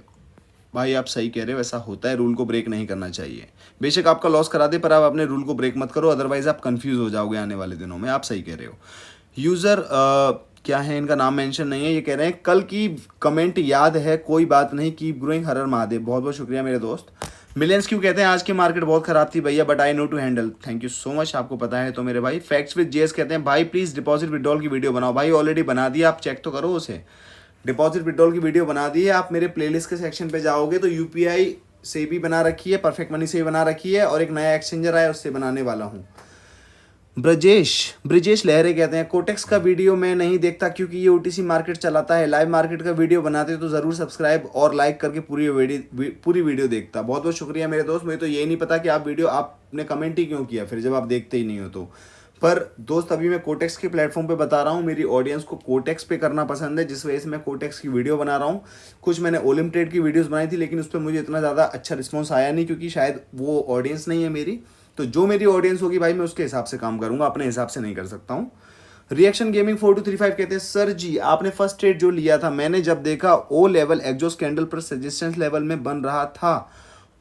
भाई आप सही कह रहे हो, ऐसा होता है, रूल को ब्रेक नहीं करना चाहिए। बेशक आपका लॉस करा दे पर आप अपने रूल को ब्रेक मत करो, अदरवाइज आप कंफ्यूज हो जाओगे आने वाले दिनों में। आप सही कह रहे हो। यूज़र क्या है, इनका नाम मेंशन नहीं है, ये कह रहे हैं कल की कमेंट याद है, कोई बात नहीं, कीप ग्रोइंग, हर हर महादेव। बहुत बहुत शुक्रिया मेरे दोस्त। मिलियंस क्यों कहते हैं आज की मार्केट बहुत खराब थी भैया, but I know to handle. Thank you so much, आपको पता है तो मेरे भाई। फैक्ट्स विद जेएस कहते हैं भाई प्लीज़ डिपॉजिट विड्रॉल की वीडियो बनाओ। भाई ऑलरेडी बना दिया, आप चेक तो करो उसे। डिपॉजिट विड्रॉल की वीडियो बना दी है, आप मेरे प्लेलिस्ट के सेक्शन पे जाओगे तो UPI से भी बना रखी है, परफेक्ट मनी से भी बना रखी है, और एक नया एक्सचेंजर आया उससे बनाने वाला हूँ। ब्रिजेश लहरे कहते हैं कोटेक्स का वीडियो मैं नहीं देखता क्योंकि ये OTC मार्केट चलाता है, लाइव मार्केट का वीडियो बनाते तो ज़रूर सब्सक्राइब और लाइक करके पूरी वीडियो देखता। बहुत बहुत शुक्रिया मेरे दोस्त। मुझे तो ये नहीं पता कि आप वीडियो आपने कमेंट ही क्यों किया फिर जब आप देखते ही नहीं हो तो। पर दोस्त अभी मैं कोटेक्स के प्लेटफॉर्म पे बता रहा हूँ, मेरी ऑडियंस को कोटेक्स पे करना पसंद है, जिस वजह से मैं कोटेक्स की वीडियो बना रहा हूँ। कुछ मैंने ओलिम ट्रेड की वीडियोस बनाई थी लेकिन उस पर मुझे इतना ज़्यादा अच्छा रिस्पॉन्स आया नहीं क्योंकि शायद वो ऑडियंस नहीं है मेरी। तो जो मेरी ऑडियंस होगी भाई मैं उसके हिसाब से काम करूँगा, अपने हिसाब से नहीं कर सकता हूँ। रिएक्शन गेमिंग 4235 कहते हैं सर जी आपने फर्स्ट ट्रेड जो लिया था मैंने जब देखा O लेवल एग्जॉस्ट कैंडल पर सजेशंस लेवल में बन रहा था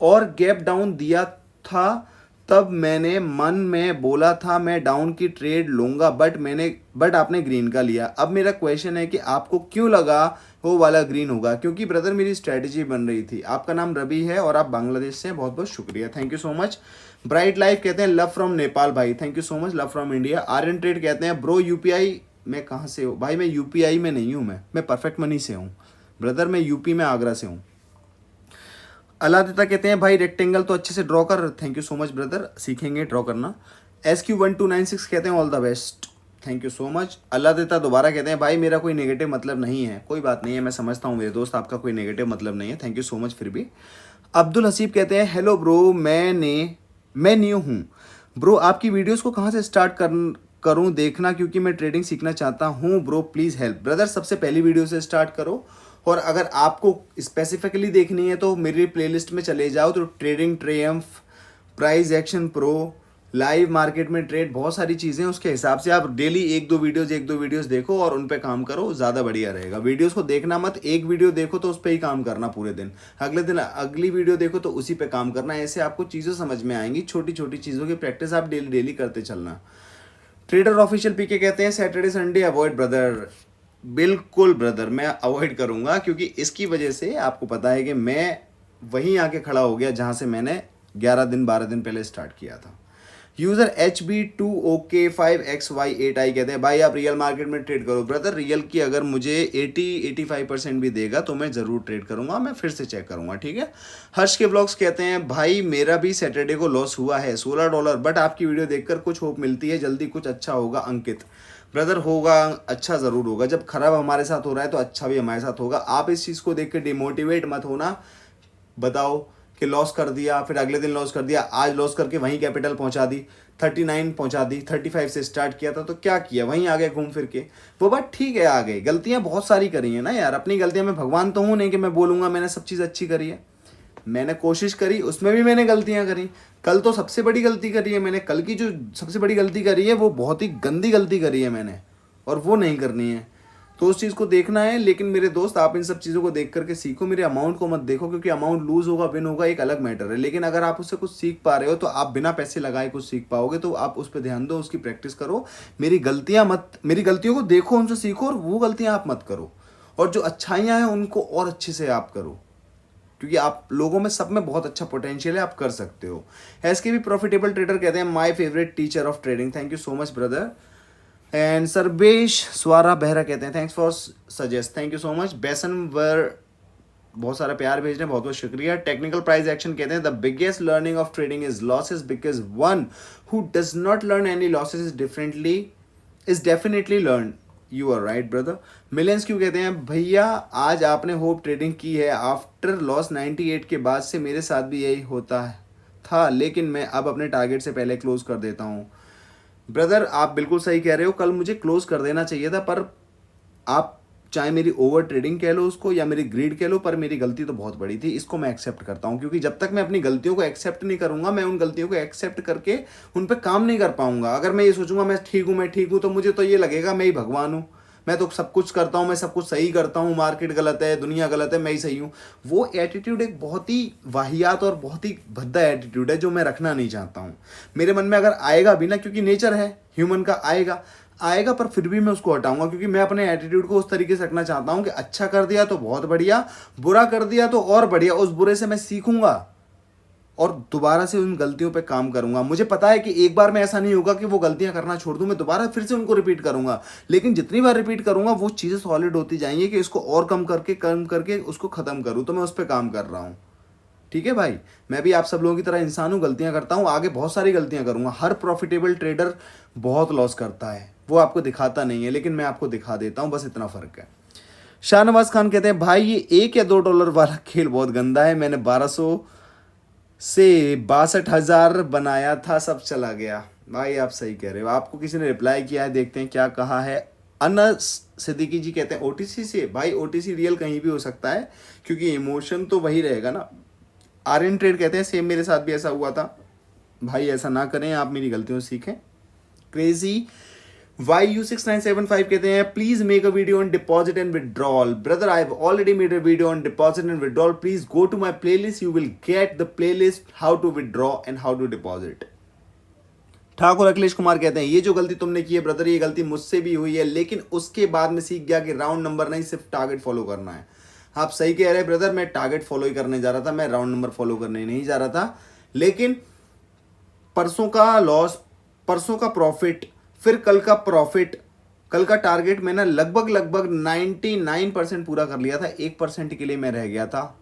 और गैप डाउन दिया था, तब मैंने मन में बोला था मैं डाउन की ट्रेड लूंगा, बट आपने ग्रीन का लिया। अब मेरा क्वेश्चन है कि आपको क्यों लगा वो वाला ग्रीन होगा, क्योंकि ब्रदर मेरी स्ट्रैटेजी बन रही थी। आपका नाम रवि है और आप बांग्लादेश से हैं, बहुत बहुत शुक्रिया, thank you so much. Bright life कहते हैं लव फ्रॉम नेपाल भाई, thank you so much, love from India. Aryan trade कहते हैं ब्रो यूपीआई में कहाँ से हो भाई? मैं यूपीआई में नहीं हूँ, मैं परफेक्ट मनी से हूँ ब्रदर, मैं यूपी में आगरा से हूँ। अलादिता कहते हैं भाई रेक्टेंगल तो अच्छे से ड्रॉ कर, thank you so much brother, सीखेंगे ड्रॉ करना। SQ1296 कहते हैं all the best, thank you so much. अलादिता दोबारा कहते हैं भाई मेरा कोई नेगेटिव मतलब नहीं है, कोई बात नहीं है, मैं समझता हूँ मेरे दोस्त, आपका कोई नेगेटिव मतलब नहीं है, थैंक यू सो मच फिर भी। अब्दुल हसीब कहते हैं हेलो ब्रो, मैं न्यू हूँ ब्रो, आपकी वीडियोस को कहाँ से स्टार्ट करूँ देखना, क्योंकि मैं ट्रेडिंग सीखना चाहता हूँ ब्रो, प्लीज़ हेल्प। ब्रदर सबसे पहली वीडियो से स्टार्ट करो, और अगर आपको स्पेसिफिकली देखनी है तो मेरी प्लेलिस्ट में चले जाओ, तो trading Triumph, price action pro, live market में ट्रेड, बहुत सारी चीज़ें, उसके हिसाब से आप डेली एक दो वीडियोस देखो और उन पे काम करो, ज़्यादा बढ़िया रहेगा। वीडियोस को देखना मत, एक वीडियो देखो तो उस पर ही काम करना पूरे दिन, अगले दिन अगली वीडियो देखो तो उसी पे काम करना, ऐसे आपको चीज़ें समझ में आएंगी, छोटी छोटी चीज़ों की प्रैक्टिस आप डेली करते चलना। ट्रेडर ऑफिशियल पीके कहते हैं सैटरडे संडे अवॉइड ब्रदर, बिल्कुल ब्रदर मैं अवॉइड करूंगा, क्योंकि इसकी वजह से आपको पता है कि मैं वहीं आके खड़ा हो गया जहां से मैंने 12 दिन पहले स्टार्ट किया था। यूजर HB2OK5XY8I कहते हैं भाई आप रियल मार्केट में ट्रेड करो। ब्रदर रियल की अगर मुझे 80-85% भी देगा तो मैं ज़रूर ट्रेड करूंगा, मैं फिर से चेक करूंगा, ठीक है। हर्ष के ब्लॉग्स कहते हैं भाई मेरा भी सैटरडे को लॉस हुआ है $16, बट आपकी वीडियो देखकर कुछ होप मिलती है, जल्दी कुछ अच्छा होगा अंकित। ब्रदर होगा, अच्छा ज़रूर होगा, जब खराब हमारे साथ हो रहा है तो अच्छा भी हमारे साथ होगा। आप इस चीज़ को देख के डिमोटिवेट मत होना, बताओ कि लॉस कर दिया, फिर अगले दिन लॉस कर दिया, आज लॉस करके वहीं कैपिटल पहुंचा दी, 39 पहुंचा दी, 35 से स्टार्ट किया था तो क्या किया, वहीं आ गए घूम फिर के, वो बात ठीक है, आ गए। गलतियां बहुत सारी करी हैं ना यार, अपनी गलतियां, मैं भगवान तो हूँ नहीं कि मैं बोलूँगा मैंने सब चीज़ अच्छी करी है, मैंने कोशिश करी, उसमें भी मैंने गलतियां करी। कल तो सबसे बड़ी गलती करी है मैंने, कल की जो सबसे बड़ी गलती करी है वो बहुत ही गंदी गलती करी है मैंने, और वो नहीं करनी है, तो उस चीज़ को देखना है। लेकिन मेरे दोस्त आप इन सब चीज़ों को देख करके सीखो, मेरे अमाउंट को मत देखो, क्योंकि अमाउंट लूज होगा विन होगा एक अलग मैटर है, लेकिन अगर आप उससे कुछ सीख पा रहे हो तो आप बिना पैसे लगाए कुछ सीख पाओगे, तो आप उस पर ध्यान दो, उसकी प्रैक्टिस करो। मेरी गलतियों को देखो, उनसे सीखो, और वो गलतियां आप मत करो, और जो अच्छाइयाँ हैं उनको और अच्छे से आप करो, क्योंकि आप लोगों में सब में बहुत अच्छा पोटेंशियल है, आप कर सकते हो। एसके भी प्रॉफिटेबल ट्रेडर कहते हैं my favourite teacher of trading, thank you so much brother. And Sarvesh स्वारा बेहरा कहते हैं thanks for suggest, thank you so much. बेसन वर बहुत सारा प्यार भेज रहे हैं, बहुत बहुत शुक्रिया। टेक्निकल प्राइस एक्शन कहते हैं the biggest learning of trading is losses, because one who does not learn any losses is definitely learn. You are right brother. Millions क्यों कहते हैं भैया आज आपने होप ट्रेडिंग की है आफ्टर लॉस 98 के बाद से, मेरे साथ भी यही होता था, लेकिन मैं अब अपने टारगेट से पहले क्लोज कर देता हूँ। ब्रदर आप बिल्कुल सही कह रहे हो, कल मुझे क्लोज कर देना चाहिए था, पर आप चाहे मेरी ओवर ट्रेडिंग कह लो उसको या मेरी ग्रीड कह लो, पर मेरी गलती तो बहुत बड़ी थी, इसको मैं एक्सेप्ट करता हूँ, क्योंकि जब तक मैं अपनी गलतियों को एक्सेप्ट नहीं करूंगा, मैं उन गलतियों को एक्सेप्ट करके उन पर काम नहीं कर पाऊंगा। अगर मैं ये सोचूंगा मैं ठीक हूँ तो मुझे तो ये लगेगा मैं ही भगवान हूँ, मैं तो सब कुछ करता हूँ, मैं सब कुछ सही करता हूँ, मार्केट गलत है, दुनिया गलत है, मैं ही सही हूँ। वो एटीट्यूड एक बहुत ही वाहियात और बहुत ही भद्दा एटीट्यूड है जो मैं रखना नहीं चाहता हूँ मेरे मन में। अगर आएगा भी ना, क्योंकि नेचर है ह्यूमन का, आएगा पर फिर भी मैं उसको हटाऊंगा, क्योंकि मैं अपने एटीट्यूड को उस तरीके से रखना चाहता हूँ कि अच्छा कर दिया तो बहुत बढ़िया, बुरा कर दिया तो और बढ़िया, उस बुरे से मैं सीखूंगा और दोबारा से उन गलतियों पे काम करूंगा। मुझे पता है कि एक बार में ऐसा नहीं होगा कि वो गलतियां करना छोड़ दूं, मैं दोबारा फिर से उनको रिपीट करूंगा, लेकिन जितनी बार रिपीट करूंगा वो चीज़ें सॉलिड होती जाएंगी कि इसको और कम करके उसको ख़त्म करूँ, तो मैं उस पर काम कर रहा हूँ। ठीक है भाई, मैं भी आप सब लोगों की तरह इंसान हूँ, गलतियां करता हूँ, आगे बहुत सारी गलतियां करूंगा। हर प्रॉफिटेबल ट्रेडर बहुत लॉस करता है, वो आपको दिखाता नहीं है, लेकिन मैं आपको दिखा देता हूँ, बस इतना फ़र्क है। शाहनवाज खान कहते हैं भाई ये $1 या $2 वाला खेल बहुत गंदा है, मैंने 1200 से 62,000 बनाया था, सब चला गया। भाई आप सही कह रहे हो, आपको किसी ने रिप्लाई किया है, देखते हैं क्या कहा है। अनस सिद्दीकी जी कहते हैं ओटीसी से, भाई ओटीसी रियल कहीं भी हो सकता है, क्योंकि इमोशन तो वही रहेगा ना। आर्यन ट्रेड कहते हैं सेम मेरे साथ भी ऐसा हुआ था, भाई ऐसा ना करें, आप मेरी गलतियों से सीखें। क्रेजी YU6975 कहते हैं please make a video on deposit and withdrawal. Brother I have already made a video on deposit and withdrawal, please go to my playlist, you will get the playlist how to withdraw and how to deposit. Thakur Akhilesh Kumar कहते हैं ये जो गलती तुमने की है brother, ये गलती मुझसे भी हुई है, लेकिन उसके बाद में सीख गया कि राउंड नंबर नहीं, सिर्फ टारगेट फॉलो करना है। आप सही कह रहे हैं ब्रदर, मैं टारगेट फॉलो ही करने जा रहा था, मैं राउंड नंबर फॉलो करने नहीं जा रहा था। लेकिन परसों का लॉस, परसों का प्रॉफिट, फिर कल का प्रॉफिट, कल का टारगेट मैंने लगभग 99% पूरा कर लिया था, 1% के लिए मैं रह गया था,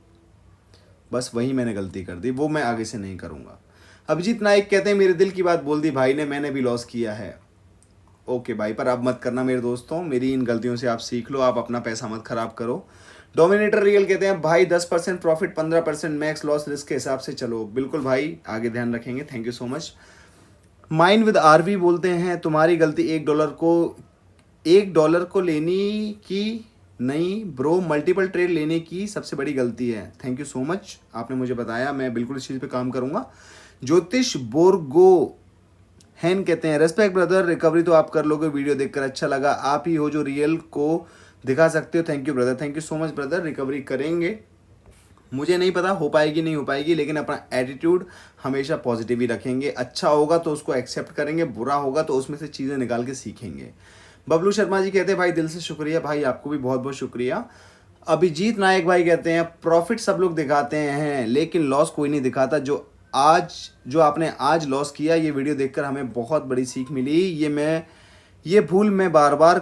बस वही मैंने गलती कर दी, वो मैं आगे से नहीं करूँगा। अभिजीत नाइक कहते हैं मेरे दिल की बात बोल दी भाई ने, मैंने भी लॉस किया है। ओके भाई, पर अब मत करना मेरे दोस्तों, मेरी इन गलतियों से आप सीख लो, आप अपना पैसा मत खराब करो। डोमिनेटर रियल कहते हैं भाई 10% प्रॉफिट 15% मैक्स लॉस रिस्क के हिसाब से चलो। बिल्कुल भाई, आगे ध्यान रखेंगे, thank you so much. Mind with RV बोलते हैं तुम्हारी गलती $1 को लेने की नहीं ब्रो, मल्टीपल ट्रेड लेने की सबसे बड़ी गलती है। थैंक यू सो मच, आपने मुझे बताया, मैं बिल्कुल इस चीज़ पे काम करूंगा। ज्योतिष बोरगो हैन कहते हैं रेस्पेक्ट ब्रदर, रिकवरी तो आप कर लोगे, वीडियो देखकर अच्छा लगा, आप ही हो जो रियल को दिखा सकते हो। Thank you brother, thank you so much brother, recovery करेंगे। मुझे नहीं पता हो पाएगी नहीं हो पाएगी, लेकिन अपना एटीट्यूड हमेशा पॉजिटिव ही रखेंगे। अच्छा होगा तो उसको एक्सेप्ट करेंगे, बुरा होगा तो उसमें से चीज़ें निकाल के सीखेंगे। बबलू शर्मा जी कहते हैं भाई दिल से शुक्रिया भाई, आपको भी बहुत बहुत शुक्रिया। अभिजीत नायक भाई कहते हैं प्रॉफिट सब लोग दिखाते हैं लेकिन लॉस कोई नहीं दिखाता। जो आपने आज लॉस किया, ये वीडियो देखकर हमें बहुत बड़ी सीख मिली। ये भूल मैं बार बार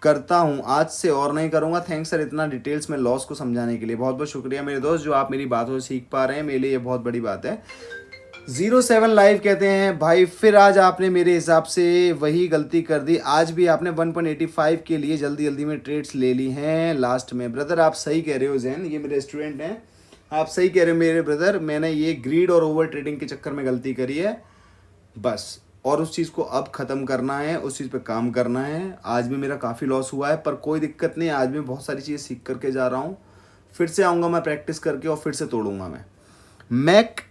करता हूँ, आज से और नहीं करूँगा। थैंक्स सर इतना डिटेल्स में लॉस को समझाने के लिए, बहुत बहुत शुक्रिया मेरे दोस्त, जो आप मेरी बातों से सीख पा रहे हैं, मेरे लिए ये बहुत बड़ी बात है। 07 लाइव कहते हैं भाई फिर आज आपने मेरे हिसाब से वही गलती कर दी, आज भी आपने 1.85 के लिए जल्दी जल्दी में ट्रेड्स ले ली हैं लास्ट में। ब्रदर आप सही कह रहे हो जैन, ये मेरे स्टूडेंट हैं, आप सही कह रहे हो मेरे ब्रदर, मैंने ये ग्रीड और ओवर ट्रेडिंग के चक्कर में गलती करी है बस, और उस चीज़ को अब ख़त्म करना है, उस चीज़ पे काम करना है। आज भी मेरा काफ़ी लॉस हुआ है पर कोई दिक्कत नहीं, आज भी बहुत सारी चीज़ें सीख करके जा रहा हूँ, फिर से आऊँगा मैं प्रैक्टिस करके और फिर से तोड़ूंगा मैं। मैक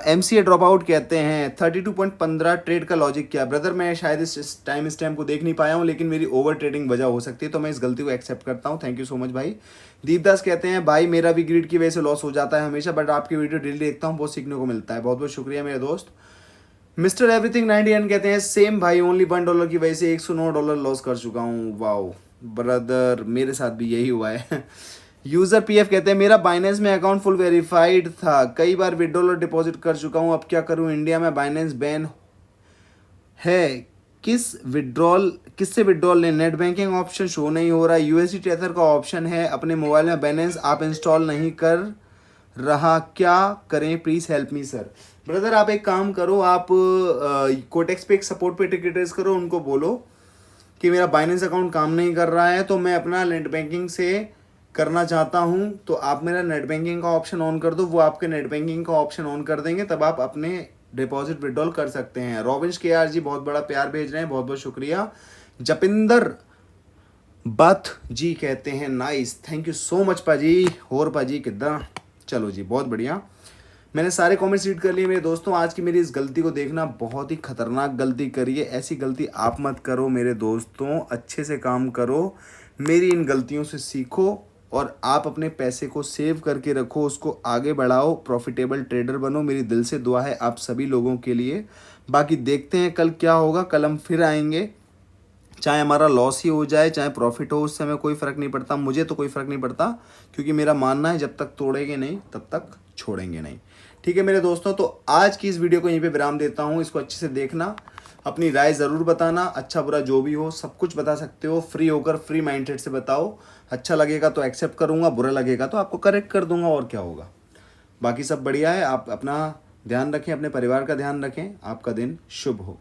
MCA ड्रॉप आउट कहते हैं 32.15 ट्रेड का लॉजिक क्या है ब्रदर, मैं शायद इस टाइम को देख नहीं पाया हूँ, लेकिन मेरी ओवर ट्रेडिंग वजह हो सकती है, तो मैं इस गलती को एक्सेप्ट करता हूँ। थैंक यू सो मच भाई। दीपदास कहते हैं भाई मेरा भी ग्रीड की वजह से लॉस हो जाता है हमेशा, बट आपकी वीडियो डेली देखता हूँ, बहुत सीखने को मिलता है। बहुत बहुत शुक्रिया मेरे दोस्त। मिस्टर एवरीथिंग 91 कहते हैं सेम भाई, ओनली $1 की वजह से $109 लॉस कर चुका हूँ। वाओ ब्रदर, मेरे साथ भी यही हुआ है। यूजर PF कहते हैं मेरा बाइनेंस में अकाउंट फुल वेरीफाइड था, कई बार विड्रॉल और डिपॉजिट कर चुका हूँ, अब क्या करूँ, इंडिया में बाइनेंस बैन है, किससे विड्रॉल लें, नेट बैंकिंग ऑप्शन शो नहीं हो रहा, USD टेथर का ऑप्शन है, अपने मोबाइल में बाइनेंस आप इंस्टॉल नहीं कर रहा, क्या करें please help me sir. Brother आप एक काम करो, आप कोटेक्स पे एक सपोर्ट पे टिकट रेज करो, उनको बोलो कि मेरा बाइनेंस अकाउंट काम नहीं कर रहा है, तो मैं अपना नेट बैंकिंग से करना चाहता हूं, तो आप मेरा नेट बैंकिंग का ऑप्शन ऑन कर दो, वो आपके नेट बैंकिंग का ऑप्शन ऑन कर देंगे, तब आप अपने डिपॉजिट विड्रॉल कर सकते हैं। रॉबिन्स KR जी बहुत बड़ा प्यार भेज रहे हैं, बहुत बहुत शुक्रिया। जपिंदर बथ जी कहते हैं nice, thank you so much पाजी। और पाजी कितना, चलो जी बहुत बढ़िया, मैंने सारे कमेंट्स रीड कर लिए मेरे दोस्तों। आज की मेरी इस गलती को देखना, बहुत ही खतरनाक गलती करी है, ऐसी गलती आप मत करो मेरे दोस्तों, अच्छे से काम करो, मेरी इन गलतियों से सीखो और आप अपने पैसे को सेव करके रखो, उसको आगे बढ़ाओ, प्रॉफिटेबल ट्रेडर बनो। मेरी दिल से दुआ है आप सभी लोगों के लिए। बाकी देखते हैं कल क्या होगा, कल हम फिर आएंगे, चाहे हमारा लॉस ही हो जाए चाहे प्रॉफिट हो, उससे हमें कोई फ़र्क नहीं पड़ता, मुझे तो कोई फ़र्क नहीं पड़ता, क्योंकि मेरा मानना है जब तक तोड़ेंगे नहीं तब तक छोड़ेंगे नहीं। ठीक है मेरे दोस्तों, तो आज की इस वीडियो को यहीं पे विराम देता हूँ। इसको अच्छे से देखना, अपनी राय ज़रूर बताना, अच्छा बुरा जो भी हो सब कुछ बता सकते हो, फ्री होकर फ्री माइंडसेट से बताओ। अच्छा लगेगा तो एक्सेप्ट करूँगा, बुरा लगेगा तो आपको करेक्ट कर दूंगा, और क्या होगा। बाकी सब बढ़िया है, आप अपना ध्यान रखें, अपने परिवार का ध्यान रखें, आपका दिन शुभ हो।